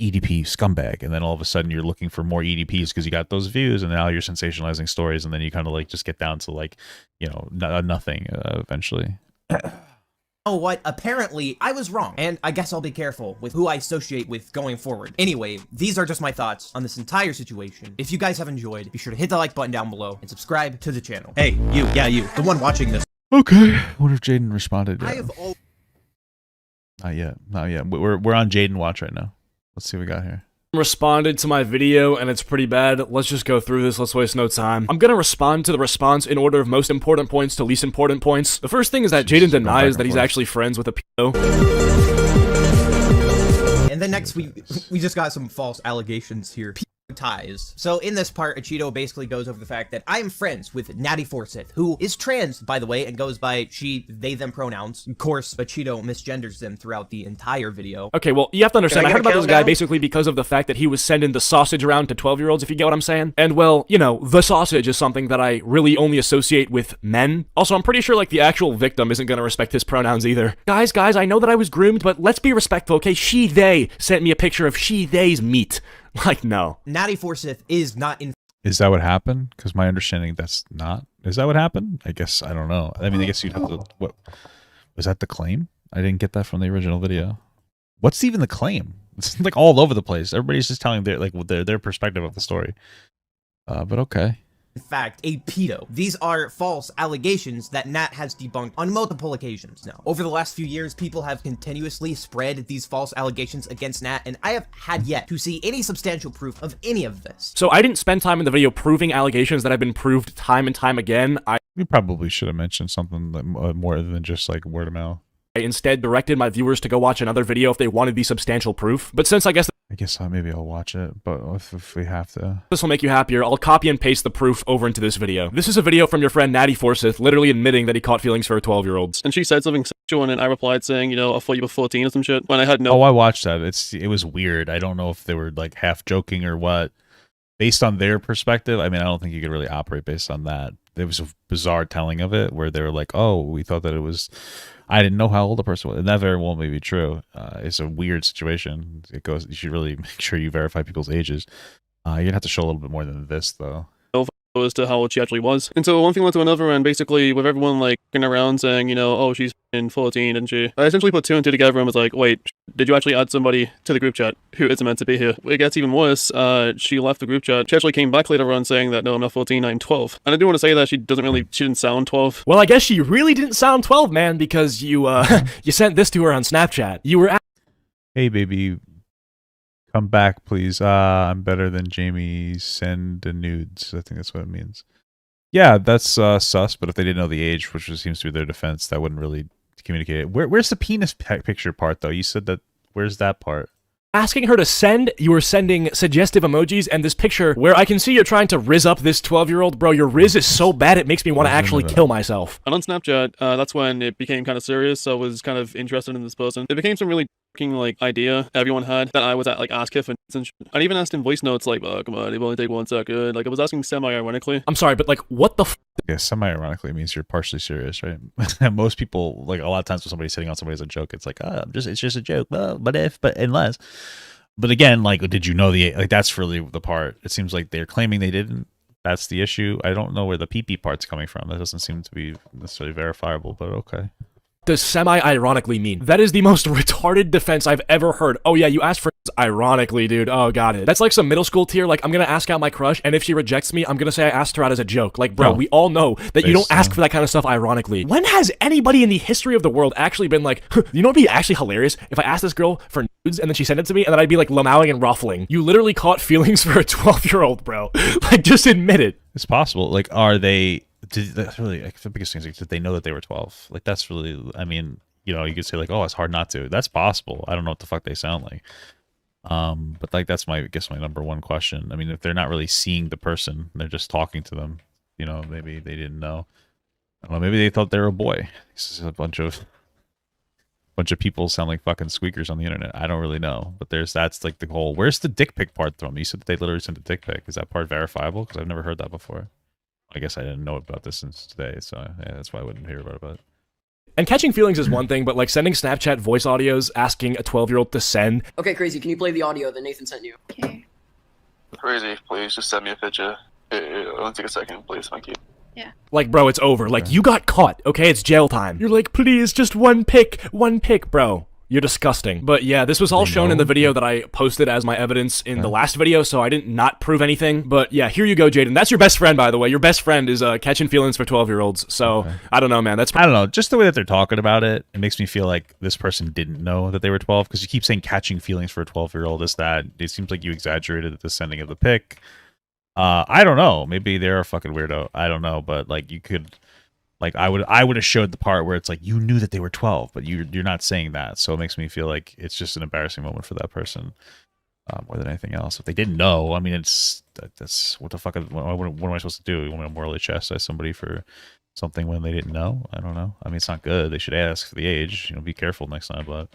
EDP scumbag, and then all of a sudden you're looking for more EDPs because you got those views, and now you're sensationalizing stories, and then you kind of like just get down to like, you know, nothing eventually. Oh, what? Apparently, I was wrong, and I guess I'll be careful with who I associate with going forward. Anyway, these are just my thoughts on this entire situation. If you guys have enjoyed, be sure to hit the like button down below and subscribe to the channel. Hey, you, the one watching this. Okay. I wonder if Jadyn responded yet. I have all. Not yet. Not yet. We're on Jadyn watch right now. Let's see what we got here. Responded to my video and it's pretty bad. Let's just go through this. Let's waste no time. I'm gonna respond to the response in order of most important points to least important points. The first thing is that Jadyn denies that he's actually friends with Acheeto. And then next we just got some false allegations here. Ties. So in this part, Acheeto basically goes over the fact that I am friends with Natty Forsyth, who is trans, by the way, and goes by she, they, them pronouns. Of course, Acheeto misgenders them throughout the entire video. Okay, well, you have to understand, I heard about this guy basically because of the fact that he was sending the sausage around to 12-year-olds, if you get what I'm saying. And, well, you know, the sausage is something that I really only associate with men. Also, I'm pretty sure, like, the actual victim isn't gonna respect his pronouns either. Guys, I know that I was groomed, but let's be respectful, okay? She, they sent me a picture of she, they's meat. Like, no. Natty Forsyth is not in. Is that what happened? Because my understanding that's not. Is that what happened? I guess I don't know. I mean, I guess you'd have to. What was that the claim? I didn't get that from the original video. What's even the claim? It's like all over the place. Everybody's just telling their perspective of the story. But okay. In fact, a pedo. These are false allegations that Nat has debunked on multiple occasions now. Over the last few years, people have continuously spread these false allegations against Nat, and I have had yet to see any substantial proof of any of this. So I didn't spend time in the video proving allegations that have been proved time and time again. We probably should have mentioned something that, more than just like word of mouth. I instead directed my viewers to go watch another video if they wanted the substantial proof. But since I guess maybe I'll watch it, but if we have to. This will make you happier, I'll copy and paste the proof over into this video. This is a video from your friend Natty Forsyth, literally admitting that he caught feelings for 12-year-olds. And she said something sexual, and then I replied saying, you know, I thought you were 14 or some shit, when I had no. Oh, I watched that. It was weird. I don't know if they were like half joking or what. Based on their perspective, I mean, I don't think you could really operate based on that. There was a bizarre telling of it where they were like, "Oh, we thought that it was." I didn't know how old the person was, and that very well may be true. It's a weird situation. It goes. You should really make sure you verify people's ages. You're gonna have to show a little bit more than this, though. As to how old she actually was. And so one thing led to another, and basically with everyone like going around saying, you know, oh, she's in 14, didn't she? I essentially put two and two together and was like, wait, did you actually add somebody to the group chat who isn't meant to be here? It gets even worse. She left the group chat. She actually came back later on saying that, no, I'm not 14, I'm 12. And I do want to say that she didn't sound 12. Well, I guess she really didn't sound 12, man, because you, you sent this to her on Snapchat. You were Hey, baby. Come back, please. I'm better than Jamie. Send the nudes. I think that's what it means. Yeah, that's sus, but if they didn't know the age, which seems to be their defense, that wouldn't really communicate it. Where's the penis picture part, though? You said that. Where's that part? asking her to send, you were sending suggestive emojis, and this picture where I can see you're trying to rizz up this 12-year-old. Bro, your rizz is so bad it makes me want to actually kill myself. And on Snapchat, that's when it became kind of serious, so I was kind of interested in this person. It became some really like idea everyone had that I was at like ask if and shit. I even asked in voice notes like, oh, come on, it will only take 1 second. Like I was asking semi-ironically. I'm sorry, but like what the Yeah, semi-ironically means you're partially serious, right? Most people, like a lot of times when somebody's sitting on somebody as a joke, it's like, it's just a joke. Well, but unless. But again, like, did you know like that's really the part. It seems like they're claiming they didn't. That's the issue. I don't know where the pee-pee part's coming from. That doesn't seem to be necessarily verifiable, but okay. Does semi-ironically mean? That is the most retarded defense I've ever heard. Oh yeah, you asked for ironically, dude. Oh, got it. That's like some middle school tier, like, I'm gonna ask out my crush, and if she rejects me, I'm gonna say I asked her out as a joke. Like, bro, we all know that you don't ask for that kind of stuff ironically. When has anybody in the history of the world actually been like, you know what'd be actually hilarious? If I asked this girl for nudes, and then she sent it to me, and then I'd be like lamowing and ruffling. You literally caught feelings for a 12-year-old, bro. Like, just admit it. It's possible. Like, are they... That's really... Like, the biggest thing is, like, did they know that they were 12? Like, that's really... I mean... You know, you could say like, "Oh, it's hard not to." That's possible. I don't know what the fuck they sound like. But like that's my number one question. I mean, if they're not really seeing the person, they're just talking to them. You know, maybe they didn't know. I don't know. Maybe they thought they were a boy. This is a bunch of people sound like fucking squeakers on the internet. I don't really know. But that's like the whole. Where's the dick pic part from? You said that they literally sent a dick pic. Is that part verifiable? Because I've never heard that before. I guess I didn't know about this since today, so yeah, that's why I wouldn't hear about it. And catching feelings is one thing, but like sending Snapchat voice audios asking a 12-year-old to send. Okay, Crazy, can you play the audio that Nathan sent you? Okay. Crazy, please just send me a picture. It'll take a second, please, thank you. Yeah. Like, bro, it's over. Like, you got caught, okay? It's jail time. You're like, please, just one pic, bro. You're disgusting. But yeah, this was all shown in the video that I posted as my evidence in the last video, so I didn't not prove anything. But yeah, here you go, Jadyn. That's your best friend, by the way. Your best friend is catching feelings for 12-year-olds. So I don't know, man. I don't know. Just the way that they're talking about it, it makes me feel like this person didn't know that they were 12, because you keep saying catching feelings for a 12-year-old. Is that it seems like you exaggerated the sending of the pic. I don't know. Maybe they're a fucking weirdo. I don't know, but like you could. Like I would have showed the part where it's like you knew that they were 12, but you're not saying that, so it makes me feel like it's just an embarrassing moment for that person more than anything else. If they didn't know, I mean, that's what the fuck? What am I supposed to do? You want to morally chastise somebody for something when they didn't know? I don't know. I mean, it's not good. They should ask for the age. You know, be careful next time. But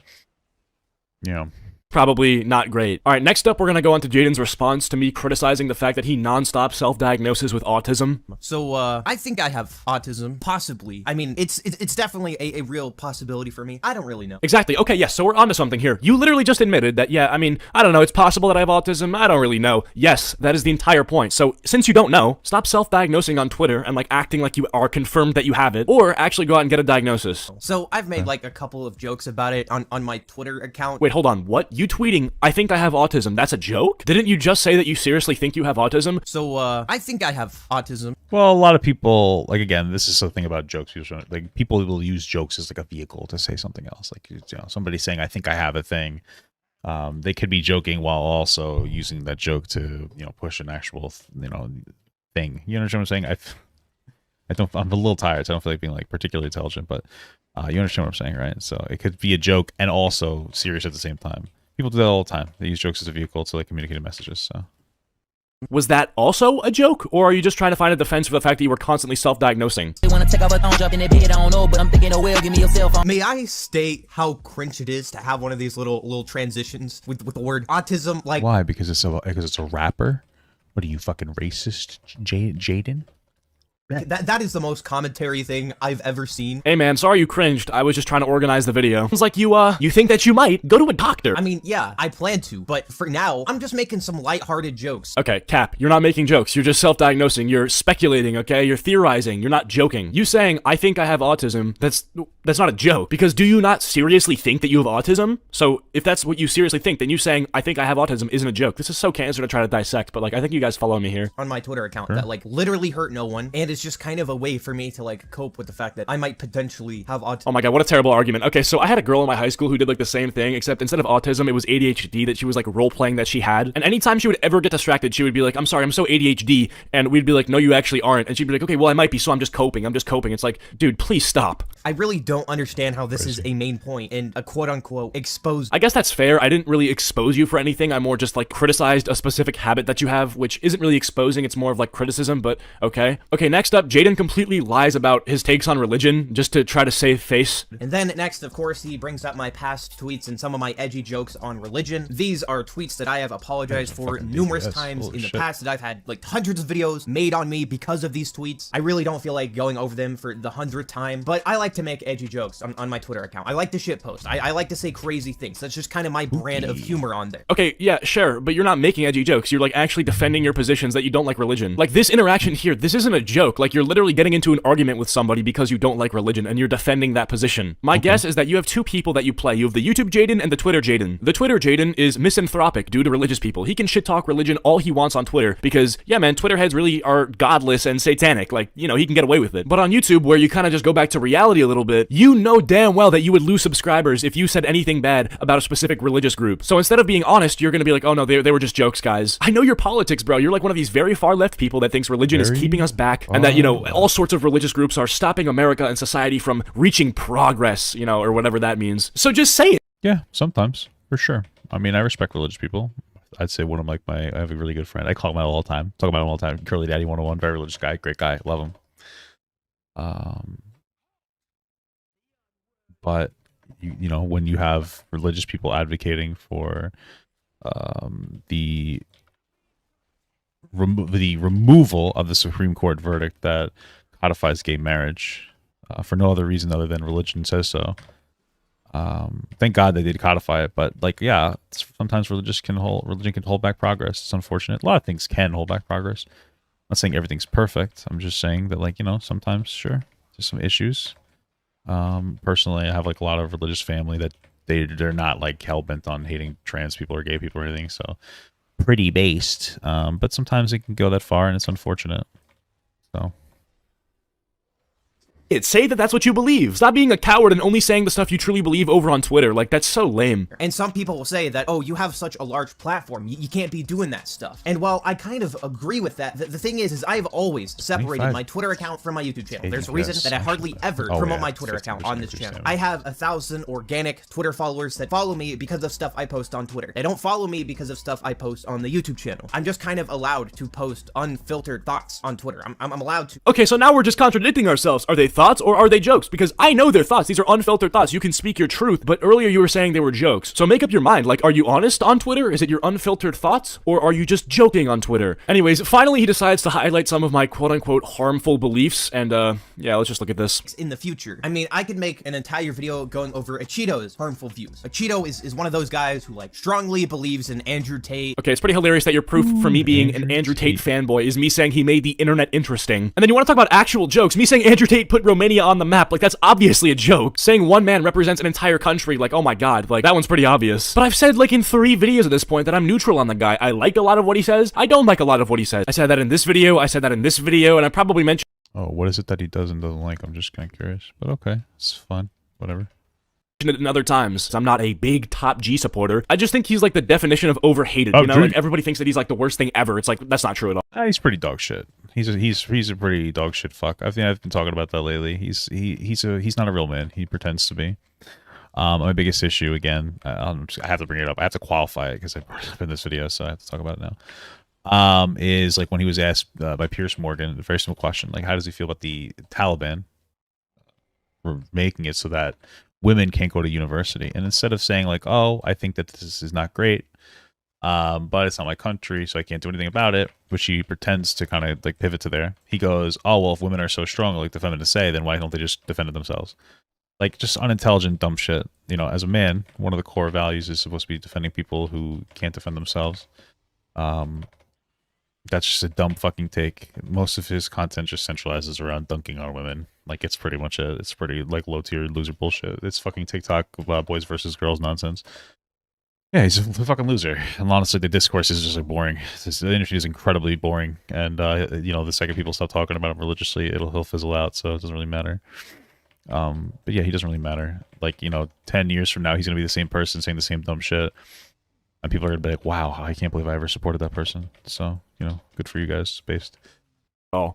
you know. Probably not great. All right, next up, we're going to go on to Jadyn's response to me criticizing the fact that he nonstop self-diagnoses with autism. So, I think I have autism, possibly. I mean, it's definitely a real possibility for me. I don't really know. Exactly. Okay, yes, so we're onto something here. You literally just admitted that, yeah, I mean, I don't know, it's possible that I have autism. I don't really know. Yes, that is the entire point. So, since you don't know, stop self-diagnosing on Twitter and, like, acting like you are confirmed that you have it, or actually go out and get a diagnosis. So, I've made, like, a couple of jokes about it on my Twitter account. Wait, hold on, what? You tweeting, I think I have autism, that's a joke? Didn't you just say that you seriously think you have autism? So, I think I have autism. Well, a lot of people, like, again, this is the thing about jokes. Like, people will use jokes as like a vehicle to say something else. Like, you know, somebody saying, I think I have a thing. They could be joking while also using that joke to, you know, push an actual, you know, thing. You know what I'm saying? I'm a little tired, so I don't feel like being like particularly intelligent, but you understand what I'm saying, right? So it could be a joke and also serious at the same time. People do that all the time. They use jokes as a vehicle to like communicate messages. So, was that also a joke, or are you just trying to find a defense for the fact that you were constantly self-diagnosing? They wanna take off a thong, jump in the bed, I don't know, but I'm thinking, oh well, give me your cell phone. May I state how cringe it is to have one of these little transitions with the word autism? Like, why? Because it's a rapper. What are you, fucking racist, Jadyn? That is the most commentary thing I've ever seen. Hey man, sorry you cringed. I was just trying to organize the video. It's like you think that you might go to a doctor. I mean, yeah, I plan to, but for now, I'm just making some lighthearted jokes. Okay, Cap, you're not making jokes. You're just self-diagnosing. You're speculating, okay? You're theorizing. You're not joking. You saying, I think I have autism, that's not a joke. Because do you not seriously think that you have autism? So if that's what you seriously think, then you saying, I think I have autism isn't a joke. This is so cancer to try to dissect, but like, I think you guys follow me here. On my Twitter account that like literally hurt no one, and it's just kind of a way for me to like cope with the fact that I might potentially have autism. Oh my god, what a terrible argument. Okay, so I had a girl in my high school who did like the same thing, except instead of autism, it was ADHD that she was like role-playing that she had. And anytime she would ever get distracted, she would be like, I'm sorry, I'm so ADHD. And we'd be like, no, you actually aren't. And she'd be like, okay, well, I might be, so I'm just coping. It's like, dude, please stop. I really don't understand how this is a main point and a quote-unquote exposed. I guess that's fair. I didn't really expose you for anything. I more just like criticized a specific habit that you have, which isn't really exposing. It's more of like criticism, but okay. Okay, next up, Jadyn completely lies about his takes on religion just to try to save face. And then next, of course, he brings up my past tweets and some of my edgy jokes on religion. These are tweets that I have apologized for numerous times in the past, that I've had like hundreds of videos made on me because of these tweets. I really don't feel like going over them for the 100th time, but I like to make edgy jokes on my Twitter account. I like to shitpost. I like to say crazy things. That's just kind of my brand of humor on there. Okay, yeah, sure, but you're not making edgy jokes. You're like actually defending your positions that you don't like religion. Like this interaction here, this isn't a joke. Like you're literally getting into an argument with somebody because you don't like religion and you're defending that position. My guess is that you have two people that you play. You have the YouTube Jadyn and the Twitter Jadyn. The Twitter Jadyn is misanthropic due to religious people. He can shit talk religion all he wants on Twitter because, yeah man, Twitter heads really are godless and satanic. Like, you know, he can get away with it. But on YouTube, where you kind of just go back to reality a little bit, you know damn well that you would lose subscribers if you said anything bad about a specific religious group. So instead of being honest, you're gonna be like, oh no, they were just jokes, guys. I know your politics, bro. You're like one of these very far left people that thinks religion is keeping us back and that, you know, all sorts of religious groups are stopping America and society from reaching progress, you know, or whatever that means. So just say it. Yeah, sometimes, for sure. I mean, I respect religious people. I'd say one of like I have a really good friend. I call him out all the time. Talk about him all the time. Curly Daddy 101, very religious guy, great guy, love him. But you know, when you have religious people advocating for the removal of the Supreme Court verdict that codifies gay marriage for no other reason other than religion says so. Thank God they did codify it, but like, yeah, sometimes religion can hold back progress. It's unfortunate. A lot of things can hold back progress. I'm not saying everything's perfect. I'm just saying that, like, you know, sometimes, sure, there's some issues. Personally, I have like a lot of religious family that they're not like hell-bent on hating trans people or gay people or anything, so pretty based. But sometimes it can go that far, and it's unfortunate. So Say that that's what you believe. Stop being a coward and only saying the stuff you truly believe over on Twitter. Like, that's so lame. And some people will say that, oh, you have such a large platform, you can't be doing that stuff. And while I kind of agree with that, the thing is I've always separated my Twitter account from my YouTube channel. There's a reason that I hardly ever promote my Twitter account on this channel. I have 1,000 organic Twitter followers that follow me because of stuff I post on Twitter. They don't follow me because of stuff I post on the YouTube channel. I'm just kind of allowed to post unfiltered thoughts on Twitter. I'm allowed to. Okay, so now we're just contradicting ourselves. Are they thoughts or are they jokes? Because I know they're thoughts. These are unfiltered thoughts. You can speak your truth, but earlier you were saying they were jokes. So make up your mind. Like, are you honest on Twitter? Is it your unfiltered thoughts? Or are you just joking on Twitter? Anyways, finally he decides to highlight some of my quote-unquote harmful beliefs, and yeah, let's just look at this. In the future. I mean, I could make an entire video going over Acheeto's harmful views. Acheeto is one of those guys who, like, strongly believes in Andrew Tate. Okay, it's pretty hilarious that your proof for me being an Andrew Tate fanboy is me saying he made the internet interesting. And then you want to talk about actual jokes. Me saying Andrew Tate put Romania on the map, like, that's obviously a joke. Saying one man represents an entire country, like, oh my god, like, that one's pretty obvious. But I've said, like, in 3 videos at this point that I'm neutral on the guy. I like a lot of what he says. I don't like a lot of what he says. I said that in this video, I said that in this video, and I probably mentioned— oh, what is it that he does and doesn't like? I'm just kind of curious, but okay, it's fun, whatever. It in other times. I'm not a big Top G supporter. I just think he's like the definition of overhated. You know, like everybody thinks that he's like the worst thing ever. It's like, that's not true at all. He's pretty dog shit. He's a pretty dog shit fuck. I think I've been talking about that lately. He's not a real man. He pretends to be. My biggest issue, again, I have to bring it up. I have to qualify it because I brought it up in this video, so I have to talk about it now. Is like when he was asked by Pierce Morgan a very simple question, like, how does he feel about the Taliban for making it so that women can't go to university? And instead of saying like, oh, I think that this is not great, but it's not my country, so I can't do anything about it, which he pretends to kind of like pivot to there, he goes, oh, well, if women are so strong, like the feminists say, then why don't they just defend themselves? Like, just unintelligent, dumb shit. You know, as a man, one of the core values is supposed to be defending people who can't defend themselves. That's just a dumb fucking take. Most of his content just centralizes around dunking on women. Like, it's pretty much it's pretty, like, low-tier loser bullshit. It's fucking TikTok boys versus girls nonsense. Yeah, he's a fucking loser. And honestly, the discourse is just, like, boring. The industry is incredibly boring. And, you know, the second people stop talking about him religiously, he'll fizzle out, so it doesn't really matter. But yeah, he doesn't really matter. Like, you know, 10 years from now, he's going to be the same person saying the same dumb shit. And people are going to be like, wow, I can't believe I ever supported that person. So, you know, good for you guys, based.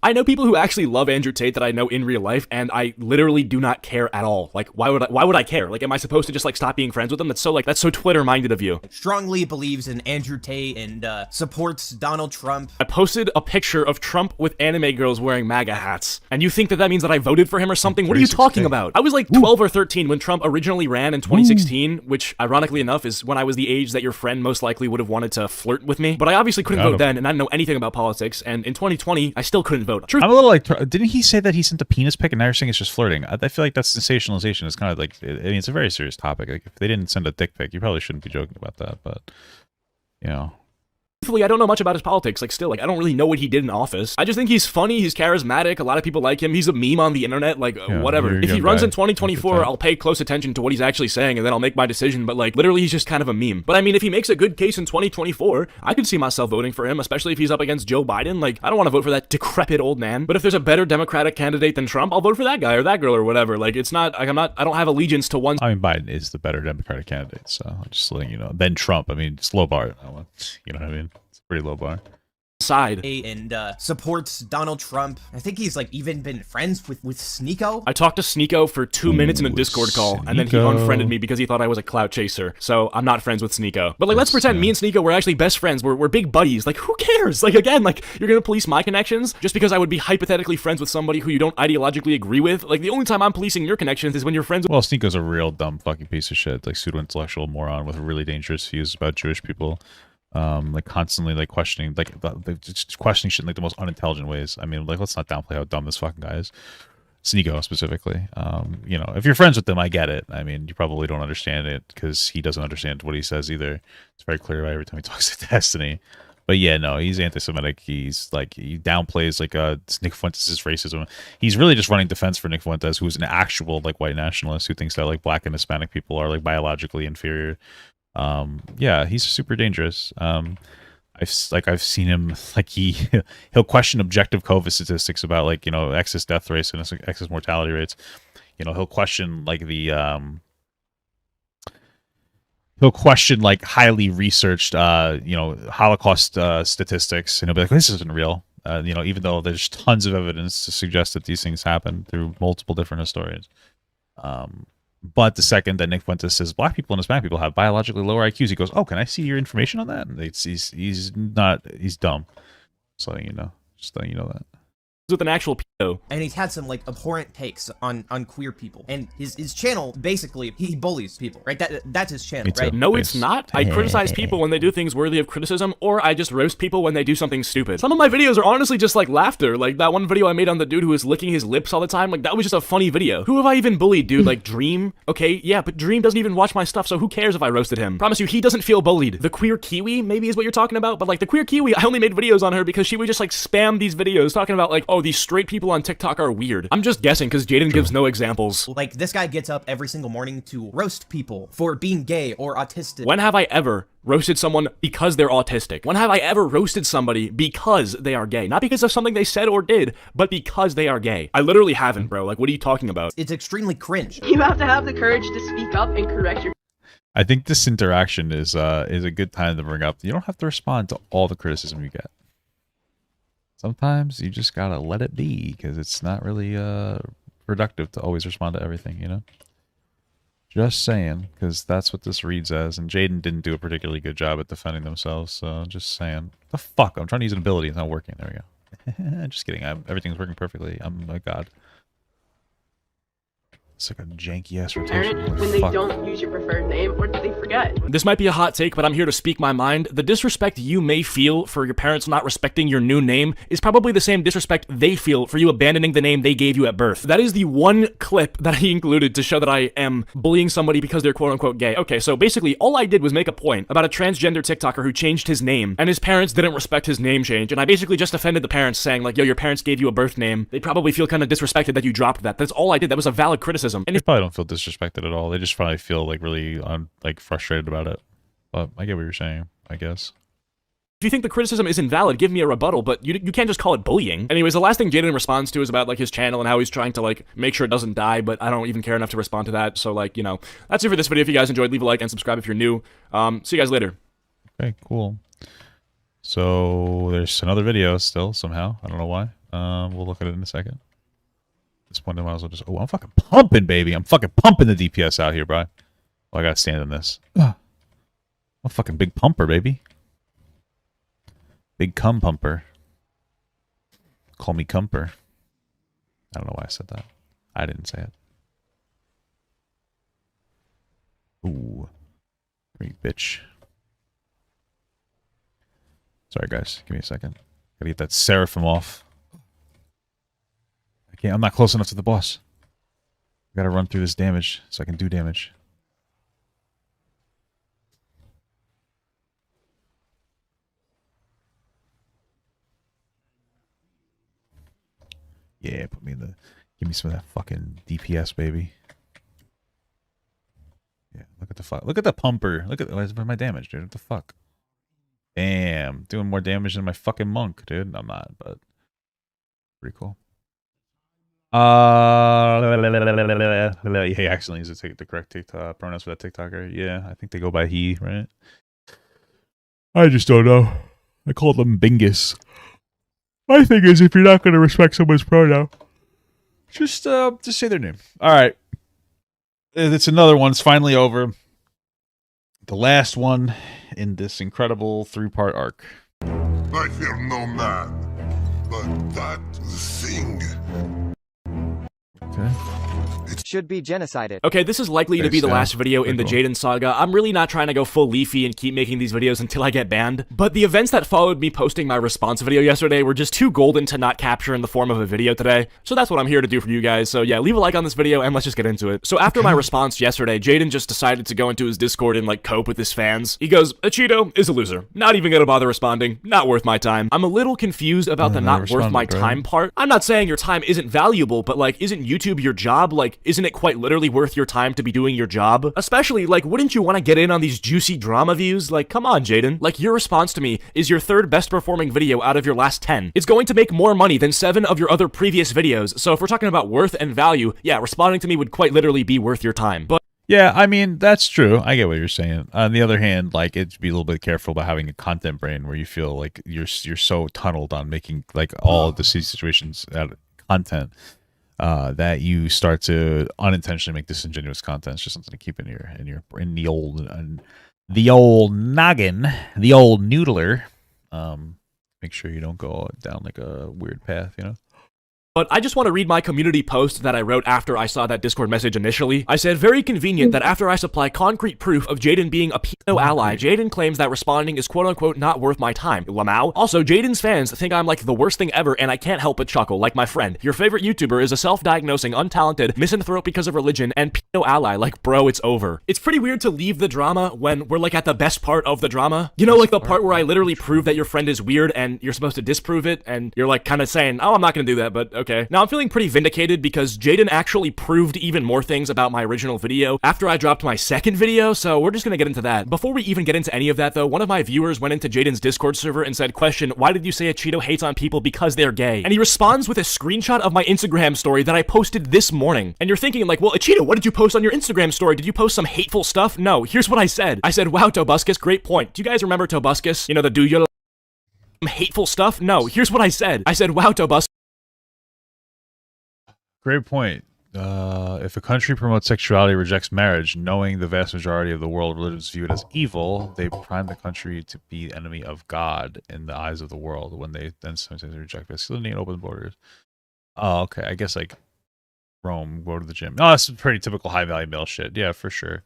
I know people who actually love Andrew Tate that I know in real life, and I literally do not care at all. Like, why would I care? Like, am I supposed to just, like, stop being friends with them? That's so Twitter-minded of you. Strongly believes in Andrew Tate and supports Donald Trump. I posted a picture of Trump with anime girls wearing MAGA hats, and you think that means that I voted for him or something? What are you talking about? I was like 12 or 13 when Trump originally ran in 2016, which, ironically enough, is when I was the age that your friend most likely would have wanted to flirt with me. But I obviously couldn't vote then, and I didn't know anything about politics, and in 2020, I still couldn't vote. I'm a little like, didn't he say that he sent a penis pic and now you're saying it's just flirting? I feel like that's sensationalization. It's kind of like, I mean, it's a very serious topic. Like, if they didn't send a dick pic, you probably shouldn't be joking about that, but, you know. Truthfully, I don't know much about his politics. Like, still, like, I don't really know what he did in office. I just think he's funny, he's charismatic, a lot of people like him, he's a meme on the internet, like, yeah, whatever. If he runs in 2024, I'll pay close attention to what he's actually saying, and then I'll make my decision, but, like, literally, he's just kind of a meme. But, I mean, if he makes a good case in 2024, I could see myself voting for him, especially if he's up against Joe Biden. Like, I don't want to vote for that decrepit old man, but if there's a better Democratic candidate than Trump, I'll vote for that guy or that girl or whatever. Like, it's not, like, I don't have allegiance to one. I mean, Biden is the better Democratic candidate, so I'm just letting you know. Then Trump, I mean, it's low bar. You know what I mean? Pretty low bar. Side and supports Donald Trump. I think he's like even been friends with Sneeko. I talked to Sneeko for 2 minutes in a Discord call, and then he unfriended me because he thought I was a clout chaser. So I'm not friends with Sneeko. But like, let's pretend me and Sneeko were actually best friends. We're big buddies. Like, who cares? Like, again, like, you're gonna police my connections just because I would be hypothetically friends with somebody who you don't ideologically agree with. Like, the only time I'm policing your connections is when you're friends with— Well, Sneeko's a real dumb fucking piece of shit, like pseudo-intellectual moron with really dangerous views about Jewish people. Like constantly like questioning, like just questioning shit in like the most unintelligent ways. I mean, like, let's not downplay how dumb this fucking guy is. Sneeko specifically. You know, if you're friends with him, I get it. I mean, you probably don't understand it because he doesn't understand what he says either. It's very clear every time he talks to Destiny. But yeah, no, he's anti-Semitic. He's like, he downplays like Nick Fuentes' racism. He's really just running defense for Nick Fuentes, who's an actual like white nationalist who thinks that like black and Hispanic people are like biologically inferior. Yeah, he's super dangerous. I've seen him like he'll question objective COVID statistics about like, you know, excess death rates and excess mortality rates. You know, he'll question like he'll question like highly researched you know, Holocaust statistics, and he'll be like, this isn't real. You know, even though there's tons of evidence to suggest that these things happen through multiple different historians. But the second that Nick Fuentes says black people and Hispanic people have biologically lower IQs, he goes, "Oh, can I see your information on that?" And he's dumb. So you know, just letting you know that. With an actual pedo. And he's had some like abhorrent takes on queer people, and his channel basically he bullies people, right? That's his channel, right? No, it's not. I criticize people when they do things worthy of criticism, or I just roast people when they do something stupid. Some of my videos are honestly just like laughter, like that one video I made on the dude who was licking his lips all the time. Like that was just a funny video. Who have I even bullied, dude? Like Dream? Okay, yeah, but Dream doesn't even watch my stuff, so who cares if I roasted him? Promise you, he doesn't feel bullied. The queer Kiwi maybe is what you're talking about, but like the queer Kiwi, I only made videos on her because she would just like spam these videos talking about like, oh, these straight people on TikTok are weird. I'm just guessing because Jadyn gives no examples. Like this guy gets up every single morning to roast people for being gay or autistic. When have I ever roasted someone because they're autistic? When have I ever roasted somebody because they are gay? Not because of something they said or did, but because they are gay. I literally haven't, bro. Like, what are you talking about? It's extremely cringe. You have to have the courage to speak up and correct your... I think this interaction is a good time to bring up. You don't have to respond to all the criticism you get. Sometimes you just gotta let it be, because it's not really productive to always respond to everything, you know? Just saying, because that's what this reads as, and Jadyn didn't do a particularly good job at defending themselves, so just saying. The fuck? I'm trying to use an ability, it's not working. There we go. Just kidding, everything's working perfectly. I'm a god. It's like a janky-ass rotation. Parent when they don't use your preferred name, or do they forget? This might be a hot take, but I'm here to speak my mind. The disrespect you may feel for your parents not respecting your new name is probably the same disrespect they feel for you abandoning the name they gave you at birth. That is the one clip that I included to show that I am bullying somebody because they're quote-unquote gay. Okay, so basically all I did was make a point about a transgender TikToker who changed his name, and his parents didn't respect his name change, and I basically just offended the parents saying like, yo, your parents gave you a birth name. They probably feel kind of disrespected that you dropped that. That's all I did. That was a valid criticism. And they probably don't feel disrespected at all. They just probably feel like really frustrated about it. But I get what you're saying, I guess. If you think the criticism is invalid, give me a rebuttal, but you can't just call it bullying. Anyways, the last thing Jadyn responds to is about like his channel and how he's trying to like make sure it doesn't die, but I don't even care enough to respond to that. So like, you know, that's it for this video. If you guys enjoyed, leave a like and subscribe if you're new. See you guys later. Okay, cool. So there's another video still somehow. I don't know why. We'll look at it in a second. At this point, I might as well just... Oh, I'm fucking pumping, baby. I'm fucking pumping the DPS out here, bro. Oh, I gotta stand in this. I'm a fucking big pumper, baby. Big cum pumper. Call me cumper. I don't know why I said that. I didn't say it. Ooh. Great bitch. Sorry, guys. Give me a second. Gotta get that Seraphim off. I'm not close enough to the boss. I gotta run through this damage so I can do damage. Yeah, put me in the... Give me some of that fucking DPS, baby. Yeah, look at the fuck. Look at the pumper. Look at my damage, dude. What the fuck? Damn, doing more damage than my fucking monk, dude. I'm not, but pretty cool. He accidentally used the correct TikTok pronouns for that TikToker. Yeah, I think they go by he, right? I just don't know. I call them Bingus. My thing is, if you're not going to respect someone's pronoun, just say their name. All right, it's another one. It's finally over. The last one in this incredible 3-part arc. I fear no man, but that thing. Okay. should be genocided. Okay, this is likely to be the last video in the Jadyn saga. I'm really not trying to go full leafy and keep making these videos until I get banned, but the events that followed me posting my response video yesterday were just too golden to not capture in the form of a video today, so that's what I'm here to do for you guys. So yeah, leave a like on this video and let's just get into it. So after my response yesterday, Jadyn just decided to go into his Discord and like cope with his fans. He goes, Acheeto is a loser. Not even gonna bother responding. Not worth my time. I'm a little confused about the not worth my time part. I'm not saying your time isn't valuable, but like, isn't YouTube your job? Like, isn't it quite literally worth your time to be doing your job? Especially, like, wouldn't you want to get in on these juicy drama views? Like, come on, Jadyn. Like, your response to me is your third best performing video out of your last 10. It's going to make more money than 7 of your other previous videos, so if we're talking about worth and value, yeah, responding to me would quite literally be worth your time. But yeah, I mean, that's true. I get what you're saying. On the other hand, like, it'd be a little bit careful about having a content brain where you feel like you're so tunneled on making like all of the situations out of content that you start to unintentionally make disingenuous content. It's just something to keep in the old noggin, the old noodler. Make sure you don't go down like a weird path, you know. But I just want to read my community post that I wrote after I saw that Discord message initially. I said, very convenient that after I supply concrete proof of Jadyn being a pedo ally, Jadyn claims that responding is quote-unquote not worth my time. Lamau. Also, Jadyn's fans think I'm like the worst thing ever and I can't help but chuckle, like my friend. Your favorite YouTuber is a self-diagnosing, untalented, misanthrope because of religion, and pedo ally. Like, bro, it's over. It's pretty weird to leave the drama when we're like at the best part of the drama. You know, like the part where I literally prove that your friend is weird and you're supposed to disprove it, and you're like kind of saying, oh, I'm not gonna do that, but okay. Now I'm feeling pretty vindicated because Jadyn actually proved even more things about my original video after I dropped my second video, so we're just gonna get into that. Before we even get into any of that though, one of my viewers went into Jadyn's Discord server and said, question, why did you say Acheeto hates on people because they're gay? And he responds with a screenshot of my Instagram story that I posted this morning. And you're thinking like, well, Acheeto, what did you post on your Instagram story? Did you post some hateful stuff? No, here's what I said. I said, wow, Tobuscus, great point. Do you guys remember Tobuscus? You know, the do you hateful stuff? No, here's what I said. I said, wow, Tobuscus. Great point. If a country promotes sexuality, rejects marriage, knowing the vast majority of the world religions view it as evil, they prime the country to be the enemy of God in the eyes of the world when they then sometimes reject masculinity and open borders. Oh, okay. I guess like Rome, go to the gym. Oh, that's pretty typical high value male shit. Yeah, for sure.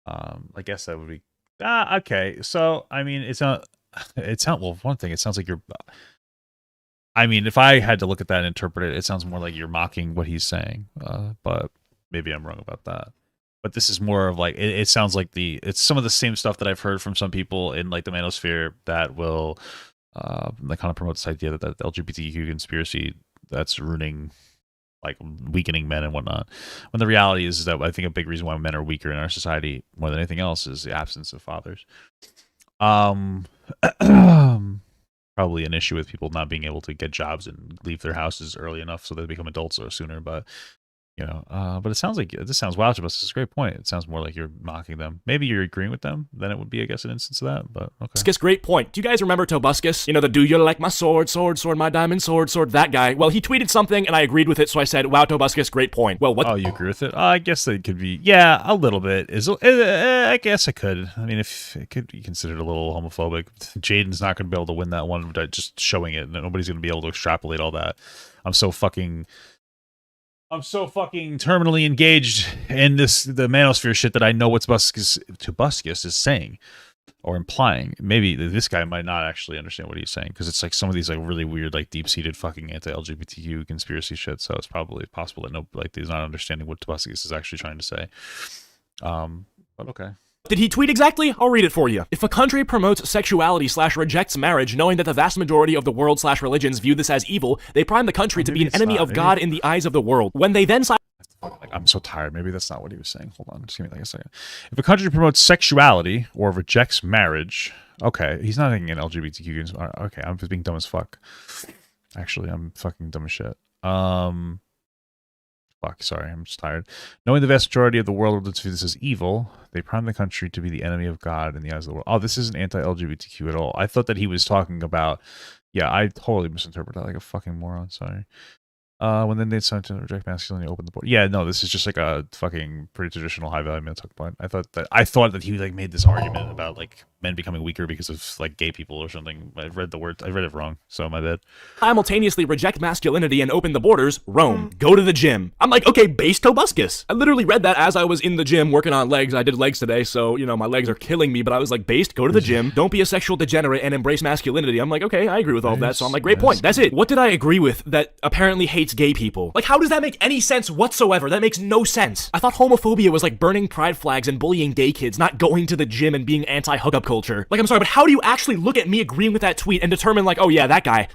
I guess that would be okay. So I mean, well, one thing, it sounds like you're. I mean, if I had to look at that and interpret it, it sounds more like you're mocking what he's saying. But maybe I'm wrong about that. But this is more of like, it sounds like it's some of the same stuff that I've heard from some people in like the manosphere that will like kind of promote this idea that the LGBTQ conspiracy that's ruining, like weakening men and whatnot. When the reality is that I think a big reason why men are weaker in our society more than anything else is the absence of fathers. Probably an issue with people not being able to get jobs and leave their houses early enough so they become adults or sooner. But you know, but it sounds like this sounds wow to us. It's a great point. It sounds more like you're mocking them. Maybe you're agreeing with them. Then it would be, I guess, an instance of that. But okay. Tobuscus, great point. Do you guys remember Tobuscus? You know, the do you like my sword, my diamond sword, that guy. Well, he tweeted something and I agreed with it, so I said, wow, Tobuscus, great point. Well, what? Oh, you agree with it? I guess it could be. Yeah, a little bit. I guess it could. I mean, if it could be considered a little homophobic. Jadyn's not going to be able to win that one by just showing it. Nobody's going to be able to extrapolate all that. I'm so fucking terminally engaged in the manosphere shit that I know what Tobuscus is saying or implying. Maybe this guy might not actually understand what he's saying because it's like some of these like really weird, like deep-seated fucking anti-LGBTQ conspiracy shit. So it's probably possible that he's not understanding what Tobuscus is actually trying to say. But okay. Did he tweet exactly? I'll read it for you. If a country promotes sexuality / rejects marriage, knowing that the vast majority of the world / religions view this as evil, they prime the country to be an enemy of God in the eyes of the world. When they then I'm so tired. Maybe that's not what he was saying. Hold on. Just give me like a second. If a country promotes sexuality or rejects marriage, okay, he's not thinking an LGBTQ. Okay, I'm just being dumb as fuck. Actually, I'm fucking dumb as shit. Fuck, sorry, I'm just tired. Knowing the vast majority of the world view this as evil, they prime the country to be the enemy of God in the eyes of the world. Oh, this isn't anti-LGBTQ at all. I thought that he was talking about... Yeah, I totally misinterpreted that like a fucking moron, sorry. When then they decided to reject masculinity, open the board. Yeah, no, this is just like a fucking pretty traditional high-value male talk point. I thought that he like made this argument about like men becoming weaker because of like gay people or something. I read it wrong, so my bad. Simultaneously reject masculinity and open the borders. Rome. Go to the gym. I'm like, okay, base Tobuscus. I literally read that as I was in the gym working on legs. I did legs today, so, you know, my legs are killing me, but I was like, based, go to the gym. Don't be a sexual degenerate and embrace masculinity. I'm like, okay, I agree with all of that, so I'm like, great point. That's it. What did I agree with that apparently hates gay people? Like, how does that make any sense whatsoever? That makes no sense. I thought homophobia was like burning pride flags and bullying gay kids, not going to the gym and being anti-hookup culture. Like, I'm sorry, but how do you actually look at me agreeing with that tweet and determine like, oh yeah, that guy,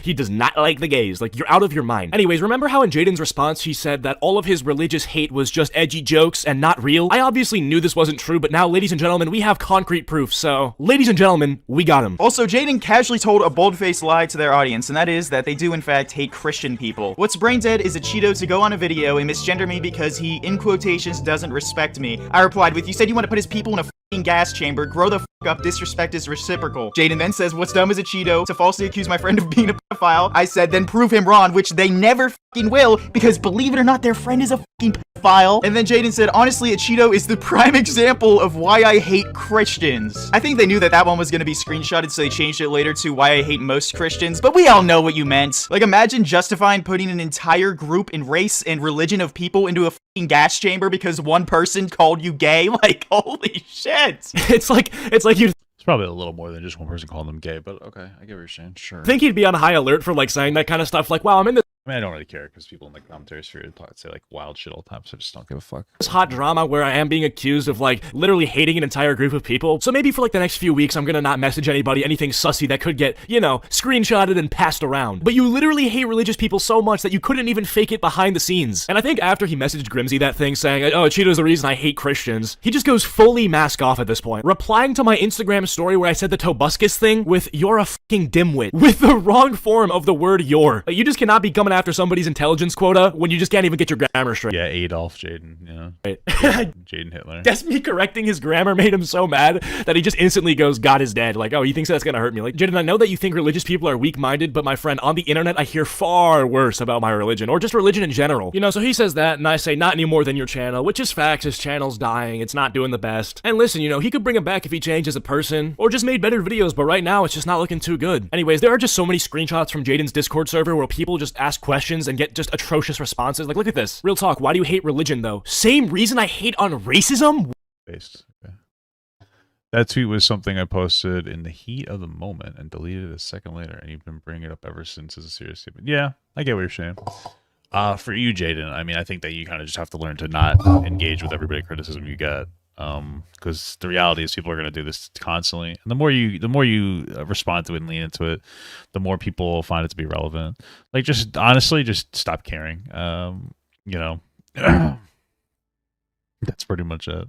he does not like the gays. Like, you're out of your mind. Anyways, remember how in Jadyn's response he said that all of his religious hate was just edgy jokes and not real? I obviously knew this wasn't true, but now, ladies and gentlemen, we have concrete proof, so, ladies and gentlemen, we got him. Also, Jadyn casually told a bold-faced lie to their audience, and that is that they do in fact hate Christian people. What's brain dead is Acheeto to go on a video and misgender me because he, in quotations, doesn't respect me. I replied with, you said you want to put his people in a f***ing gas chamber, grow the f*** up, disrespect is reciprocal. Jadyn then says, what's dumb is Acheeto to falsely accuse my friend of being a pedophile. I said, then prove him wrong, which they never f***ing will, because believe it or not, their friend is a f***ing pedophile. And then Jadyn said, honestly, Acheeto is the prime example of why I hate Christians. I think they knew that that one was gonna be screenshotted, so they changed it later to why I hate most Christians, but we all know what you meant. Like, imagine justifying putting an entire group and race and religion of people into a f***ing gas chamber because one person called you gay. Like, holy shit. It's like you It's probably a little more than just one person calling them gay, but okay, I get what you're saying. Sure. think he'd be on high alert for like saying that kind of stuff. Like, wow, I'm in this I mean, I don't really care because people in the commentary sphere say like wild shit all the time, so I just don't give a fuck. hot drama where I am being accused of like literally hating an entire group of people. So maybe for like the next few weeks, I'm gonna not message anybody anything sussy that could get, you know, screenshotted and passed around. But you literally hate religious people so much that you couldn't even fake it behind the scenes. And I think after he messaged Grimsy that thing saying, oh, Acheeto's the reason I hate Christians, he just goes fully mask off at this point, replying to my Instagram story where I said the Tobuscus thing with, you're a fucking dimwit, with the wrong form of the word you're. Like, you just cannot be coming after somebody's intelligence quota when you just can't even get your grammar straight. Yeah, Adolf Jadyn, you know. Right. Jadyn Hitler. Guess me correcting his grammar made him so mad that he just instantly goes, God is dead. Like, oh, he thinks that's gonna hurt me. Like, Jadyn, I know that you think religious people are weak-minded, but my friend, on the internet, I hear far worse about my religion, or just religion in general. You know, so he says that, and I say, not any more than your channel, which is facts. His channel's dying. It's not doing the best. And listen, you know, he could bring him back if he changed as a person, or just made better videos, but right now, it's just not looking too good. Anyways, there are just so many screenshots from Jadyn's Discord server where people just ask questions and get just atrocious responses. Like, look at this. Real talk, why do you hate religion, though? Same reason I hate on racism? Based. Okay. That tweet was something I posted in the heat of the moment and deleted it a second later, and you've been bringing it up ever since as a serious statement. Yeah, I get what you're saying. For you, Jadyn, I mean, I think that you kind of just have to learn to not engage with every bit of criticism you get. Because the reality is people are going to do this constantly, and the more you respond to it and lean into it, the more people will find it to be relevant. Like, just honestly, just stop caring. You know, that's pretty much it.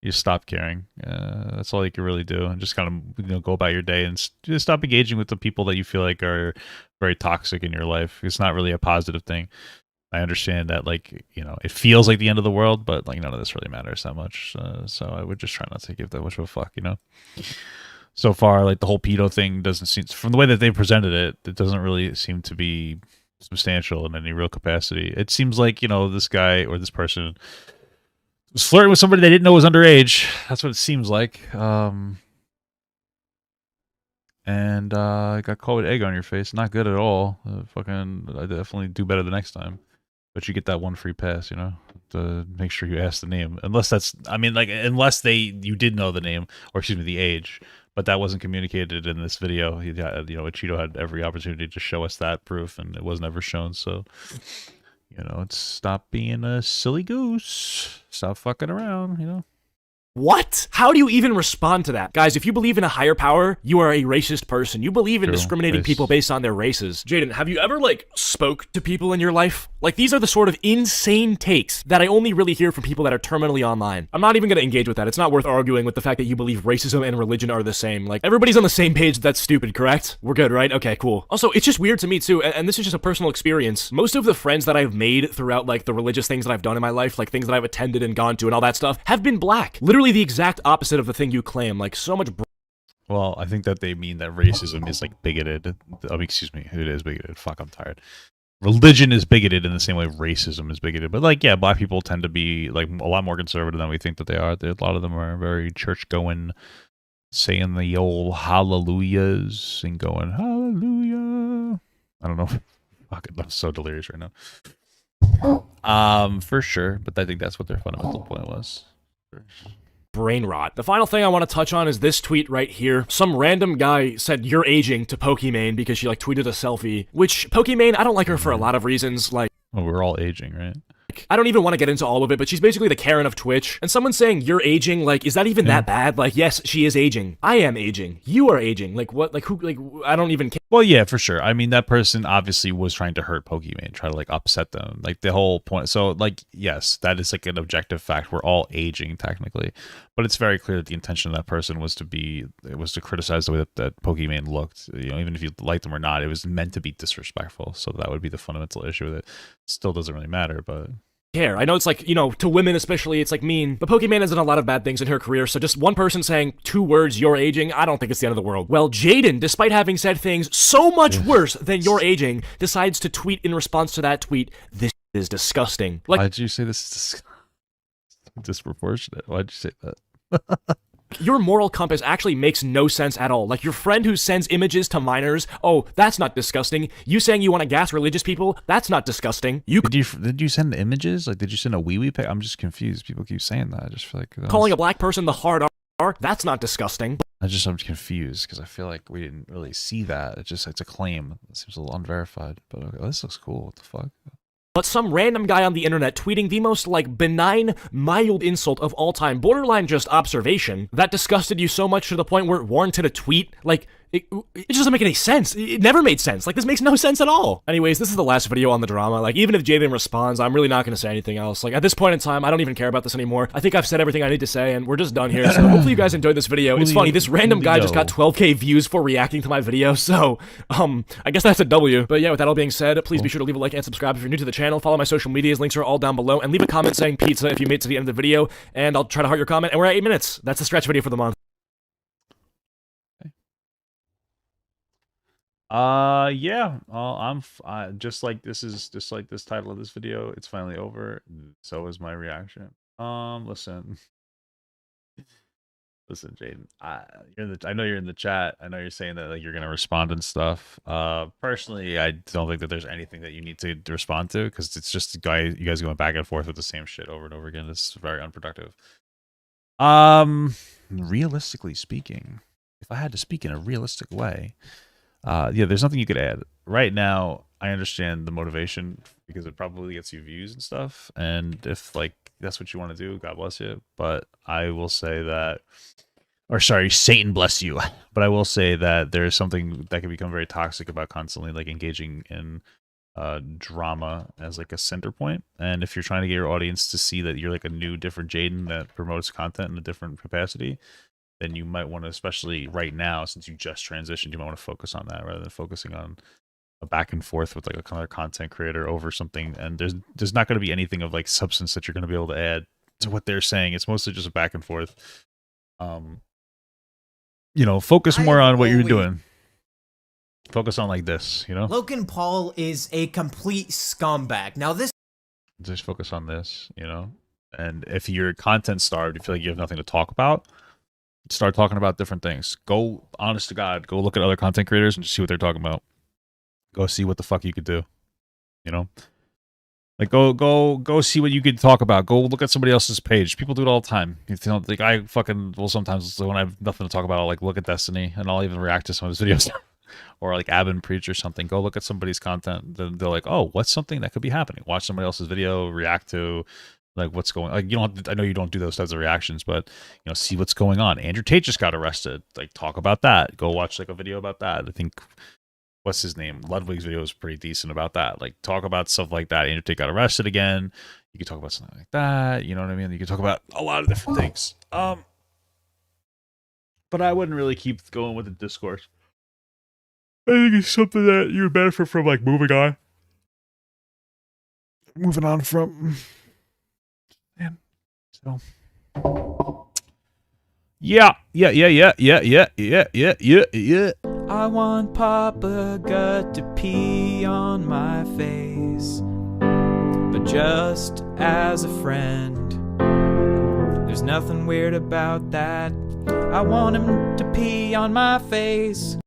You stop caring. That's all you can really do, and just kind of, you know, go about your day and just stop engaging with the people that you feel like are very toxic in your life. It's not really a positive thing. I understand that, like, you know, it feels like the end of the world, but like none of this really matters that much. So I would just try not to give that much of a fuck, you know. So far, like, the whole pedo thing doesn't seem, from the way that they presented it, it doesn't really seem to be substantial in any real capacity. It seems like, you know, this guy or this person was flirting with somebody they didn't know was underage. That's what it seems like. And got caught with egg on your face. Not good at all. I definitely do better the next time. But you get that one free pass, you know, to make sure you ask the name. Unless that's, I mean, like, unless you did know the name, or excuse me, the age. But that wasn't communicated in this video. You know, Acheeto had every opportunity to show us that proof, and it wasn't ever shown. So, you know, it's stop being a silly goose. Stop fucking around, you know. What? How do you even respond to that? Guys, if you believe in a higher power, you are a racist person. You believe in discriminating people based on their races. Jadyn, have you ever, like, spoke to people in your life? Like, these are the sort of insane takes that I only really hear from people that are terminally online. I'm not even gonna engage with that. It's not worth arguing with the fact that you believe racism and religion are the same. Like, everybody's on the same page. That's stupid, correct? We're good, right? Okay, cool. Also, it's just weird to me, too, and this is just a personal experience. Most of the friends that I've made throughout, like, the religious things that I've done in my life, like things that I've attended and gone to and all that stuff, have been black. Literally the exact opposite of the thing you claim. Like, so much. Well, I think that they mean that racism is, like, bigoted. I mean, excuse me, it is bigoted. Fuck, I'm tired. Religion is bigoted in the same way racism is bigoted. But, like, yeah, black people tend to be, like, a lot more conservative than we think that they are. A lot of them are very church-going, saying the old hallelujahs and going hallelujah. I don't know. Fuck it, I'm so delirious right now. For sure, but I think that's what their fundamental point was. Brain rot. The final thing I want to touch on is this tweet right here. Some random guy said, "You're aging" to Pokimane because she like tweeted a selfie, which Pokimane, I don't like her for a lot of reasons. Like, well, we're all aging, right? I don't even want to get into all of it, but she's basically the Karen of Twitch. And someone saying, "You're aging," like, is that even that bad? Like, yes, she is aging. I am aging. You are aging. Like, what? Like, who? Like, I don't even care. Well, yeah, for sure. I mean, that person obviously was trying to hurt Pokimane, try to like upset them. Like the whole point. So, like, yes, that is like an objective fact. We're all aging technically, but it's very clear that the intention of that person was to criticize the way that Pokimane looked. You know, even if you liked them or not, it was meant to be disrespectful. So that would be the fundamental issue with it. Still doesn't really matter, but. Care. I know it's like, you know, to women especially, it's like mean, but Pokimane has done a lot of bad things in her career, so just one person saying 2 words, "you're aging," I don't think it's the end of the world. Well, Jadyn, despite having said things so much worse than "you're aging," decides to tweet in response to that tweet, "This is disgusting." Like, why'd you say this is disproportionate? Why'd you say that? Your moral compass actually makes no sense at all. Like, your friend who sends images to minors, oh, that's not disgusting. You saying you want to gas religious people, that's not disgusting. Did you send images? Like, did you send a wee pic? I'm just confused. People keep saying that. I just feel like calling a black person the hard R, that's not disgusting. I'm confused because I feel like we didn't really see that. It's a claim. It seems a little unverified. But okay, this looks cool. What the fuck? But some random guy on the internet tweeting the most, like, benign, mild insult of all time, borderline just observation, that disgusted you so much to the point where it warranted a tweet? Like, it just doesn't make any sense. It never made sense. Like, this makes no sense at all. Anyways, this is the last video on the drama. Like, even if Jadyn responds, I'm really not going to say anything else. Like, at this point in time, I don't even care about this anymore. I think I've said everything I need to say, and we're just done here. So hopefully you guys enjoyed this video. It's funny, this random guy just got 12K views for reacting to my video, so, I guess that's a W. But yeah, with that all being said, please be sure to leave a like and subscribe if you're new to the channel. Follow my social medias, links are all down below, and leave a comment saying pizza if you made it to the end of the video, and I'll try to heart your comment, and we're at 8 minutes. That's the stretch video for the month. Yeah. I'm just like this title of this video. It's finally over. So is my reaction. Listen, Jadyn. I know you're in the chat. I know you're saying that like you're gonna respond and stuff. Personally, I don't think that there's anything that you need to respond to because it's just you guys going back and forth with the same shit over and over again. It's very unproductive. Realistically speaking, if I had to speak in a realistic way. Yeah, there's nothing you could add. Right now, I understand the motivation because it probably gets you views and stuff. And if, like, that's what you want to do, God bless you. But I will say that, or sorry, Satan bless you. But I will say that there is something that can become very toxic about constantly, like, engaging in drama as, like, a center point. And if you're trying to get your audience to see that you're, like, a new, different Jadyn that promotes content in a different capacity, then you might want to, especially right now, since you just transitioned, you might want to focus on that rather than focusing on a back and forth with like another content creator over something. And there's not going to be anything of like substance that you're going to be able to add to what they're saying. It's mostly just a back and forth. You know, focus more on what you're doing. Focus on like this, you know? Logan Paul is a complete scumbag. Now this... Just focus on this, you know? And if you're content starved, you feel like you have nothing to talk about, start talking about different things. Go, honest to God, go look at other content creators and just see what they're talking about. Go see what the fuck you could do. You know? Like, go see what you could talk about. Go look at somebody else's page. People do it all the time. You know, like, I fucking will sometimes, when I have nothing to talk about, I'll, like, look at Destiny, and I'll even react to some of his videos. Or, like, Abin Preach or something. Go look at somebody's content. Then they're like, oh, what's something that could be happening? Watch somebody else's video, react to... like what's going, like, you don't, I know you don't do those types of reactions, but you know, see what's going on. Andrew Tate just got arrested. Like, talk about that. Go watch like a video about that. I think, what's his name, Ludwig's video is pretty decent about that. Like, talk about stuff like that. Andrew Tate got arrested again. You can talk about something like that. You know what I mean? You can talk about a lot of different things. But I wouldn't really keep going with the discourse. I think it's something that you would benefit from, like, moving on from. So, yeah. I want Papa Gut to pee on my face, but just as a friend. There's nothing weird about that. I want him to pee on my face.